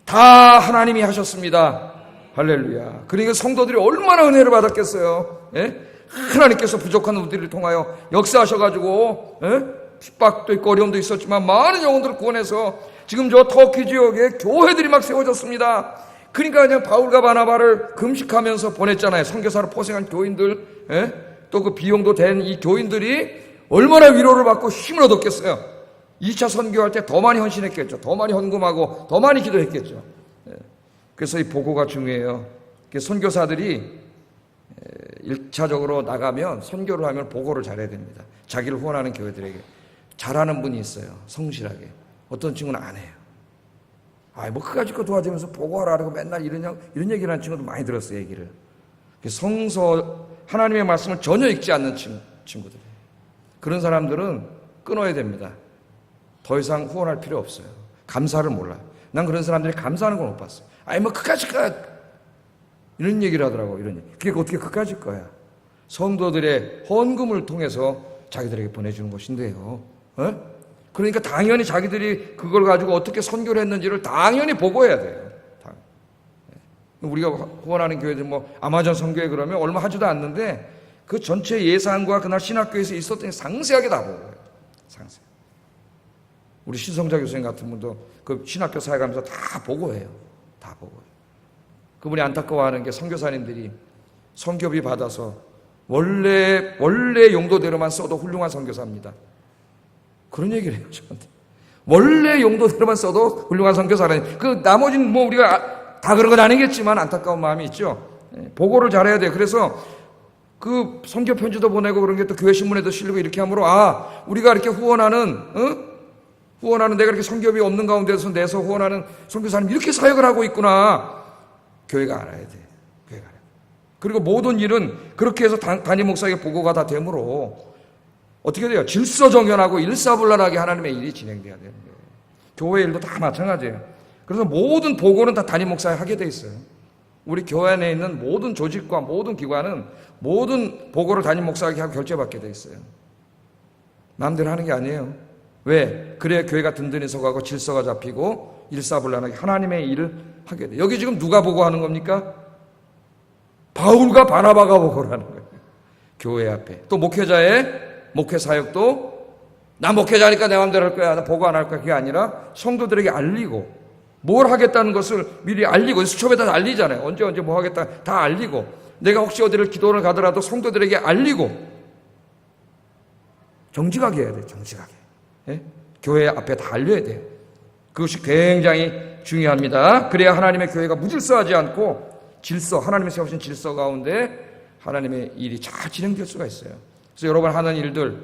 A: 다 하나님이 하셨습니다. 할렐루야. 그러니까 성도들이 얼마나 은혜를 받았겠어요. 예? 하나님께서 부족한 우리를 통하여 역사하셔가지고 핍박도 있고 어려움도 있었지만 많은 영혼들을 구원해서 지금 저 터키 지역에 교회들이 막 세워졌습니다. 그러니까 그냥 바울과 바나바를 금식하면서 보냈잖아요. 선교사로 포생한 교인들, 또 그 비용도 된 이 교인들이 얼마나 위로를 받고 힘을 얻었겠어요. 2차 선교할 때 더 많이 헌신했겠죠. 더 많이 헌금하고 더 많이 기도했겠죠. 그래서 이 보고가 중요해요. 선교사들이 1차적으로 나가면 선교를 하면 보고를 잘해야 됩니다. 자기를 후원하는 교회들에게. 잘하는 분이 있어요. 성실하게. 어떤 친구는 안 해요. 뭐 그까짓 거 도와주면서 보고하라 그러고 맨날 이런 얘기를 하는 친구도 많이 들었어요. 얘기를. 성서 하나님의 말씀을 전혀 읽지 않는 친구들이에요. 그런 사람들은 끊어야 됩니다. 더 이상 후원할 필요 없어요. 감사를 몰라요. 난 그런 사람들이 감사하는 걸 못 봤어요. 뭐 그까짓 거 이런 얘기를 하더라고. 이런 얘기. 그게 어떻게 그까짓 거야. 성도들의 헌금을 통해서 자기들에게 보내주는 것인데요. 그러니까 당연히 자기들이 그걸 가지고 어떻게 선교를 했는지를 당연히 보고해야 돼요. 우리가 후원하는 교회들 아마존 선교회 그러면 얼마 하지도 않는데 그 전체 예산과 그날 신학교에서 있었던 게 상세하게 다 보고해요. 상세. 우리 신성자 교수님 같은 분도 그 신학교 사역하면서 다 보고해요. 다 보고해요. 그분이 안타까워하는 게 선교사님들이 선교비 받아서 원래 용도대로만 써도 훌륭한 선교사입니다. 그런 얘기를 해요, 저한테. 원래 용도대로만 써도 훌륭한 선교사라니. 그 나머지는 우리가 다 그런 건 아니겠지만 안타까운 마음이 있죠. 보고를 잘해야 돼요. 그래서 그 선교 편지도 보내고 그런 게 또 교회 신문에도 실리고 이렇게 함으로 우리가 이렇게 후원하는 내가 이렇게 선교비 없는 가운데서 내서 후원하는 선교사님 이렇게 사역을 하고 있구나. 교회가 알아야 돼. 교회가 알아야 돼. 그리고 모든 일은 그렇게 해서 담임 목사에게 보고가 다 되므로 어떻게 돼요? 질서정연하고 일사불란하게 하나님의 일이 진행돼야 되는 거예요. 교회 일도 다 마찬가지예요. 그래서 모든 보고는 다 담임 목사에 하게 돼 있어요. 우리 교회 안에 있는 모든 조직과 모든 기관은 모든 보고를 담임 목사에게 하고 결제받게 돼 있어요. 마음대로 하는 게 아니에요. 왜? 그래야 교회가 든든히 서가고 질서가 잡히고 일사불란하게 하나님의 일을 하게 돼요. 여기 지금 누가 보고하는 겁니까? 바울과 바나바가 보고를 하는 거예요. 교회 앞에. 또 목회자의 목회 사역도 나 목회자니까 내 마음대로 할 거야. 나 보고 안 할 거야. 그게 아니라 성도들에게 알리고 뭘 하겠다는 것을 미리 알리고 수첩에다 알리잖아요. 언제 뭐 하겠다 다 알리고 내가 혹시 어디를 기도를 가더라도 성도들에게 알리고 정직하게 해야 돼요. 정직하게. 교회 앞에 다 알려야 돼요. 그것이 굉장히 중요합니다. 그래야 하나님의 교회가 무질서하지 않고 하나님이 세우신 질서 가운데 하나님의 일이 잘 진행될 수가 있어요. 그래서 여러분 하는 일들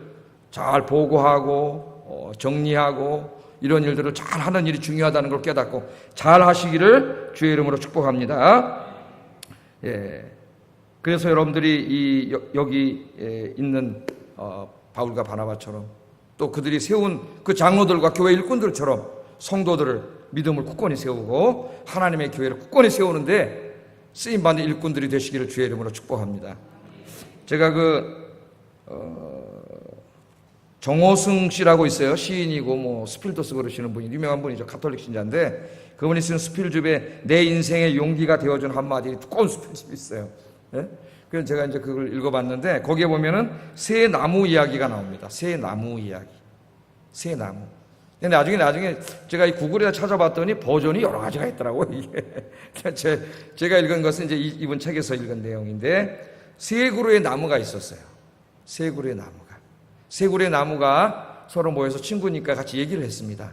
A: 잘 보고하고 정리하고 이런 일들을 잘 하는 일이 중요하다는 걸 깨닫고 잘 하시기를 주의 이름으로 축복합니다. 그래서 여러분들이 여기 있는 바울과 바나바처럼 또 그들이 세운 그 장로들과 교회 일꾼들처럼 성도들을 믿음을 굳건히 세우고 하나님의 교회를 굳건히 세우는데 쓰임받는 일꾼들이 되시기를 주의 이름으로 축복합니다. 제가 정호승 씨라고 있어요. 시인이고 뭐 스필도 쓰고 그러시는 분이 유명한 분이죠. 가톨릭 신자인데 그분이 쓴 스필집에 내 인생의 용기가 되어준 한마디 두꺼운 스필집이 있어요. 예? 그래서 제가 이제 그걸 읽어봤는데 거기에 보면은 새 나무 이야기가 나옵니다. 새 나무 이야기. 새 나무. 근데 나중에 제가 이 구글에다 찾아봤더니 버전이 여러 가지가 있더라고요. 이게 제가 읽은 것은 이제 이분 책에서 읽은 내용인데 세 그루의 나무가 있었어요. 세 그루의 나무가 서로 모여서 친구니까 같이 얘기를 했습니다.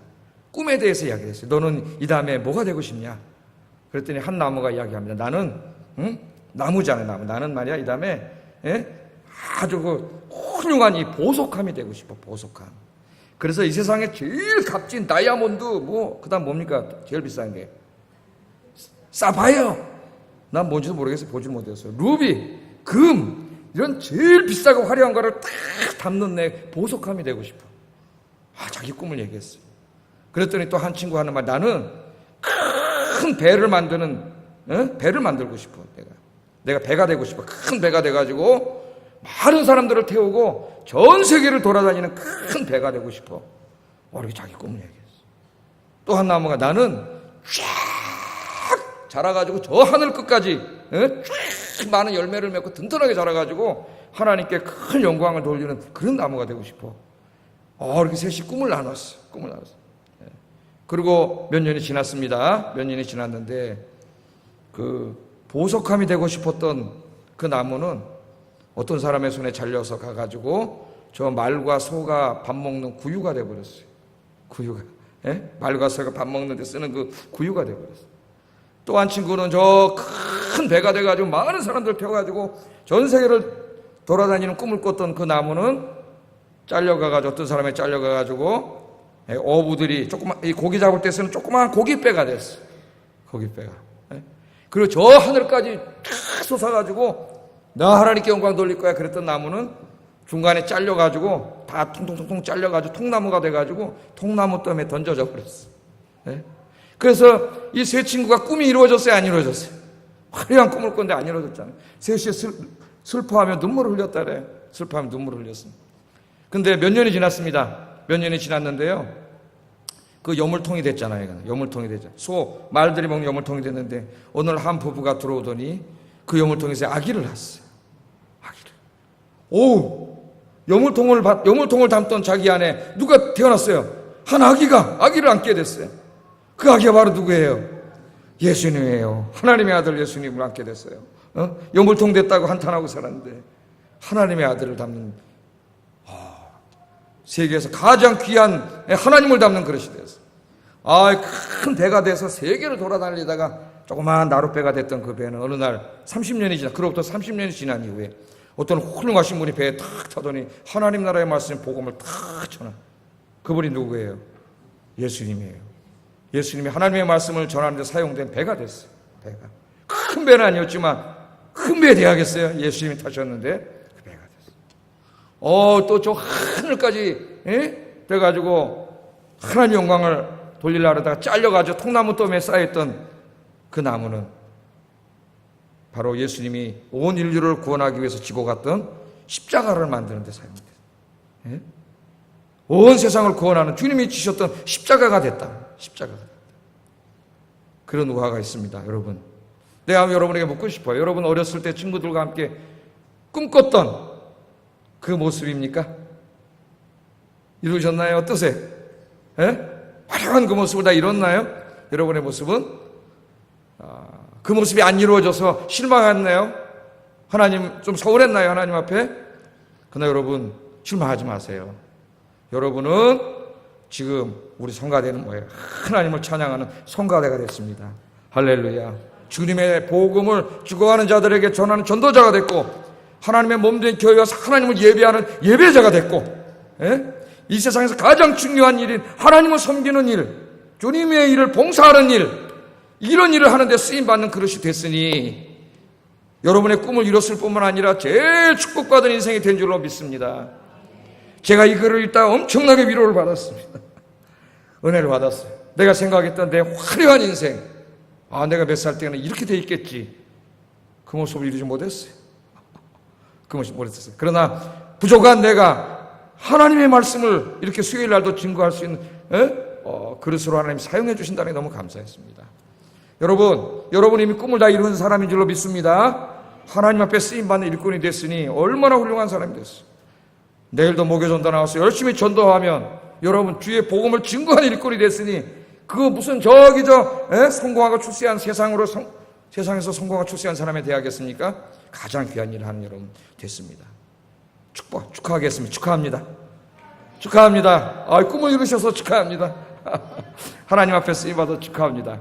A: 꿈에 대해서 이야기를 했어요. 너는 이 다음에 뭐가 되고 싶냐? 그랬더니 한 나무가 이야기합니다. 나는 나무잖아요. 나는 말이야 이 다음에 아주 그 훌륭한 이 보석함이 되고 싶어. 보석함. 그래서 이 세상에 제일 값진 다이아몬드 그다음 뭡니까? 제일 비싼 게 사파이어. 난 뭔지도 모르겠어요. 보질 못했어요. 루비, 금 이런 제일 비싸고 화려한 거를 딱 담는 내 보석함이 되고 싶어. 자기 꿈을 얘기했어요. 그랬더니 또 한 친구 하는 말, 나는 큰 배를 만드는 배를 만들고 싶어. 내가 배가 되고 싶어. 큰 배가 돼가지고 많은 사람들을 태우고 전 세계를 돌아다니는 큰 배가 되고 싶어. 이렇게 자기 꿈을 얘기했어. 또 한 나무가 나는 쫙 자라가지고 저 하늘 끝까지 쫙 많은 열매를 맺고 든든하게 자라가지고 하나님께 큰 영광을 돌리는 그런 나무가 되고 싶어. 이렇게 셋이 꿈을 나눴어. 그리고 몇 년이 지났습니다. 몇 년이 지났는데 그 보석함이 되고 싶었던 그 나무는 어떤 사람의 손에 잘려서 가가지고 저 말과 소가 밥 먹는 구유가 돼버렸어요. 구유가. 말과 소가 밥 먹는데 쓰는 그 구유가 돼버렸어요. 또 한 친구는 저 큰 배가 돼가지고 많은 사람들 태워가지고 전 세계를 돌아다니는 꿈을 꿨던 그 나무는 잘려가가지고 어떤 사람이 잘려가가지고 어부들이 이 고기 잡을 때 쓰는 조그마한 고깃배가 됐어. 고깃배가. 그리고 저 하늘까지 탁 솟아가지고 나 하나님께 영광 돌릴 거야 그랬던 나무는 중간에 잘려가지고 다 통통통통 잘려가지고 통나무가 돼가지고 통나무 덤에 던져져 버렸어. 그래서 이 세 친구가 꿈이 이루어졌어요? 안 이루어졌어요? 화려한 꿈을 꿨는데 안 이루어졌잖아요. 셋이 슬퍼하며 눈물을 흘렸다래. 슬퍼하며 눈물을 흘렸습니다. 근데 몇 년이 지났습니다. 몇 년이 지났는데요. 그 여물통이 됐잖아요. 여물통이 됐잖아요. 말들이 먹는 여물통이 됐는데 오늘 한 부부가 들어오더니 그 여물통에서 아기를 낳았어요. 여물통을 담던 자기 안에 누가 태어났어요? 한 아기를 안게 됐어요. 그 아기가 바로 누구예요? 예수님이에요. 하나님의 아들 예수님을 안게 됐어요. 여물통 됐다고 한탄하고 살았는데 하나님의 아들을 담는 세계에서 가장 귀한 하나님을 담는 그릇이 됐어요. 큰 배가 돼서 세계를 돌아다니다가 조그마한 나룻배가 됐던 그 배는 어느 날 30년이 그로부터 30년이 지난 이후에 어떤 훌륭하신 분이 배에 탁 타더니 하나님 나라의 말씀 복음을 탁 전하. 그분이 누구예요? 예수님이에요. 예수님이 하나님의 말씀을 전하는 데 사용된 배가 됐어요. 배가. 큰 배는 아니었지만 큰 배 돼야겠어요. 예수님이 타셨는데 그 배가 됐어요. 또 저 하늘까지 돼가지고 하나님 영광을 돌리려고 하다가 잘려가지고 통나무 덤에 쌓였던 그 나무는 바로 예수님이 온 인류를 구원하기 위해서 지고 갔던 십자가를 만드는 데 사용됐어요. 온 세상을 구원하는 주님이 지셨던 십자가가 됐다. 그런 우화가 있습니다. 여러분, 내가 여러분에게 묻고 싶어요. 여러분 어렸을 때 친구들과 함께 꿈꿨던 그 모습입니까? 이루셨나요? 어떠세요? 화려한 그 모습을 다 이뤘나요? 여러분의 모습은? 그 모습이 안 이루어져서 실망했나요? 하나님 좀 서운했나요? 하나님 앞에? 그러나 여러분 실망하지 마세요. 여러분은 지금 우리 성가대는 뭐예요? 하나님을 찬양하는 성가대가 됐습니다. 할렐루야. 주님의 복음을 죽어가는 자들에게 전하는 전도자가 됐고 하나님의 몸된 교회 와서 하나님을 예배하는 예배자가 됐고 이 세상에서 가장 중요한 일인 하나님을 섬기는 일, 주님의 일을 봉사하는 일, 이런 일을 하는데 쓰임받는 그릇이 됐으니 여러분의 꿈을 이뤘을 뿐만 아니라 제일 축복받은 인생이 된 줄로 믿습니다. 제가 이 글을 읽다가 엄청나게 위로를 받았습니다. 은혜를 받았어요. 내가 생각했던 내 화려한 인생, 내가 몇 살 때는 이렇게 돼 있겠지. 그 모습을 이루지 못했어요. 그 모습을 못했어요. 그러나 부족한 내가 하나님의 말씀을 이렇게 수요일 날도 증거할 수 있는 그릇으로 하나님 사용해 주신다는 게 너무 감사했습니다. 여러분 이미 꿈을 다 이룬 사람인 줄로 믿습니다. 하나님 앞에 쓰임받는 일꾼이 됐으니 얼마나 훌륭한 사람이 됐어요. 내일도 목요 전도 나와서 열심히 전도하면 여러분 주의 복음을 증거하는 일꾼이 됐으니 그거 무슨 성공하고 출세한 세상에서 성공하고 출세한 사람에 대하겠습니까? 가장 귀한 일을 하는 여러분 됐습니다. 축하합니다. 꿈을 이루셔서 축하합니다. 하나님 앞에 쓰임받아 축하합니다.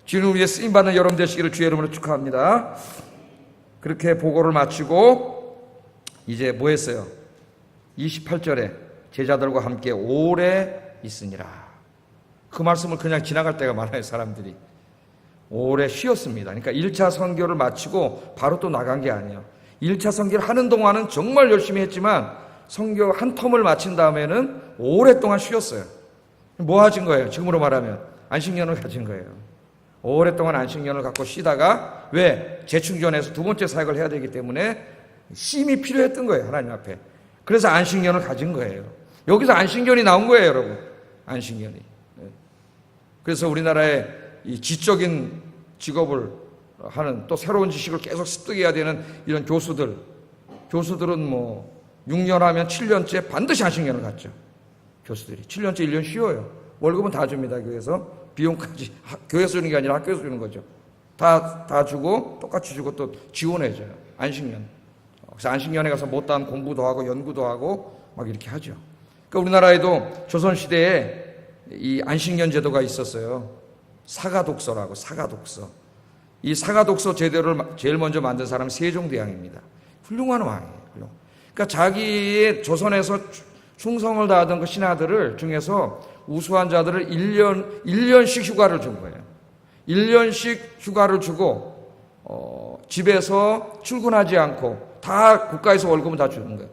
A: 주님 위에 쓰임받는 여러분 되시기를 주의 이름으로 축하합니다. 그렇게 보고를 마치고 이제 뭐 했어요? 28절에 제자들과 함께 오래 있으니라. 그 말씀을 그냥 지나갈 때가 많아요. 사람들이 오래 쉬었습니다. 그러니까 1차 선교를 마치고 바로 또 나간 게 아니에요. 1차 선교를 하는 동안은 정말 열심히 했지만 선교 한 텀을 마친 다음에는 오랫동안 쉬었어요. 뭐 하신 거예요? 지금으로 말하면 안식년을 가진 거예요. 오랫동안 안식년을 갖고 쉬다가 왜? 재충전해서 두 번째 사역을 해야 되기 때문에 쉼이 필요했던 거예요. 하나님 앞에. 그래서 안식년을 가진 거예요. 여기서 안식년이 나온 거예요. 여러분. 안식년이. 그래서 우리나라의 이 지적인 직업을 하는 또 새로운 지식을 계속 습득해야 되는 이런 교수들은 뭐 6년 하면 7년째 반드시 안식년을 갖죠. 교수들이 7년째 1년 쉬어요. 월급은 다 줍니다. 교회에서 비용까지 교회에서 주는 게 아니라 학교에서 주는 거죠. 다 주고 똑같이 주고 또 지원해줘요. 안식년. 그래서 안식년에 가서 못다한 공부도 하고 연구도 하고 막 이렇게 하죠. 그러니까 우리나라에도 조선시대에 이 안식년 제도가 있었어요. 사가독서라고. 이 사가독서 제도를 제일 먼저 만든 사람은 세종대왕입니다. 훌륭한 왕이에요. 그러니까 자기의 조선에서 충성을 다하던 그 신하들을 중에서 우수한 자들을 1년씩 휴가를 준 거예요. 1년씩 휴가를 주고 집에서 출근하지 않고 다 국가에서 월급은 다 주는 거예요.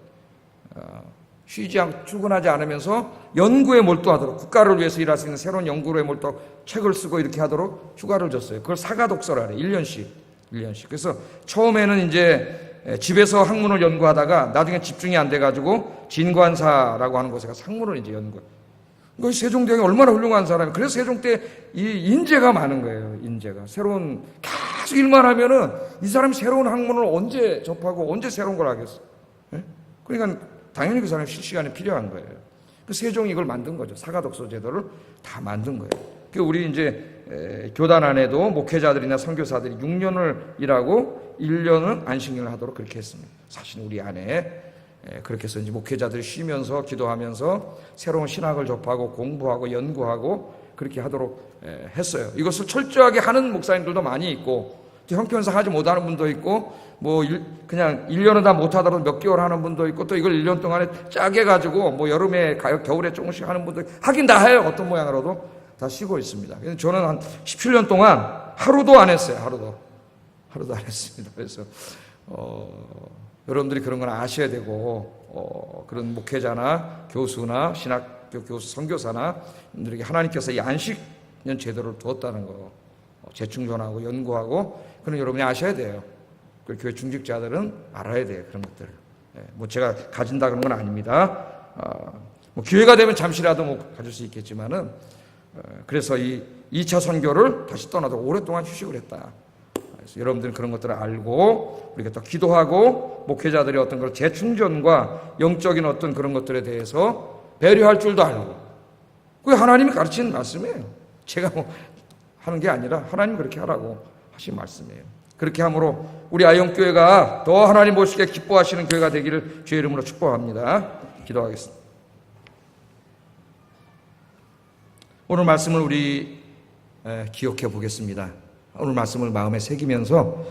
A: 쉬지 않고 출근하지 않으면서 연구에 몰두하도록 국가를 위해서 일할 수 있는 새로운 연구에 몰두하고 책을 쓰고 이렇게 하도록 휴가를 줬어요. 그걸 사가독서라 그래요. 1년씩. 그래서 처음에는 이제 집에서 학문을 연구하다가 나중에 집중이 안 돼가지고 진관사라고 하는 곳에 가서 학문을 이제 연구해요. 그 세종대왕이 얼마나 훌륭한 사람이에요. 그래서 세종 때 이 인재가 많은 거예요. 인재가. 새로운 계속 일만 하면은 이 사람이 새로운 학문을 언제 접하고 언제 새로운 걸 하겠어. 그러니까 당연히 그 사람이 쉴 시간이 필요한 거예요. 그 세종이 이걸 만든 거죠. 사가독서 제도를 다 만든 거예요. 그 우리 이제 교단 안에도 목회자들이나 선교사들이 6년을 일하고 1년은 안식년을 하도록 그렇게 했습니다. 사실 우리 안에 그렇게 해서 이제 목회자들이 쉬면서 기도하면서 새로운 신학을 접하고 공부하고 연구하고 그렇게 하도록 했어요. 이것을 철저하게 하는 목사님들도 많이 있고 형편상 하지 못하는 분도 있고 뭐 그냥 1년은 다 못하더라도 몇 개월 하는 분도 있고 또 이걸 1년 동안에 짜게 가지고 뭐 여름에 겨울에 조금씩 하는 분도 하긴 다 해요. 어떤 모양으로도 다 쉬고 있습니다. 저는 한 17년 동안 하루도 안 했어요. 하루도 안 했습니다. 그래서 여러분들이 그런 건 아셔야 되고 그런 목회자나 교수나 신학교 교수, 선교사나 분들에게 하나님께서 이 안식년 제도를 두었다는 거 재충전하고 연구하고 그런 여러분이 아셔야 돼요. 그 교회 중직자들은 알아야 돼요. 그런 것들을. 뭐 제가 가진다 그런 건 아닙니다. 뭐 기회가 되면 잠시라도 뭐 가질 수 있겠지만은 그래서 이 2차 선교를 다시 떠나도 오랫동안 휴식을 했다. 그래서 여러분들은 그런 것들을 알고 우리가 또 기도하고 목회자들의 어떤 그런 재충전과 영적인 어떤 그런 것들에 대해서 배려할 줄도 알고 그게 하나님이 가르치는 말씀이에요. 제가 뭐 하는 게 아니라 하나님 그렇게 하라고 하신 말씀이에요. 그렇게 함으로 우리 아영교회가 더 하나님 보시기에 기뻐하시는 교회가 되기를 주의 이름으로 축복합니다. 기도하겠습니다. 오늘 말씀을 우리 기억해 보겠습니다. 오늘 말씀을 마음에 새기면서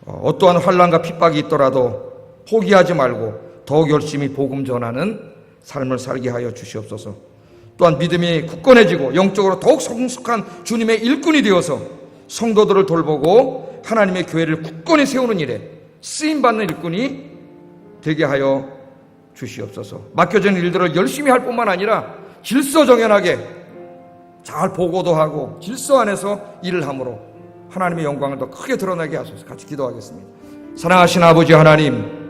A: 어떠한 환난과 핍박이 있더라도 포기하지 말고 더욱 열심히 복음 전하는 삶을 살게 하여 주시옵소서. 또한 믿음이 굳건해지고 영적으로 더욱 성숙한 주님의 일꾼이 되어서 성도들을 돌보고 하나님의 교회를 굳건히 세우는 일에 쓰임받는 일꾼이 되게 하여 주시옵소서. 맡겨진 일들을 열심히 할 뿐만 아니라 질서정연하게 잘 보고도 하고 질서 안에서 일을 함으로 하나님의 영광을 더 크게 드러나게 하소서. 같이 기도하겠습니다. 사랑하신 아버지 하나님,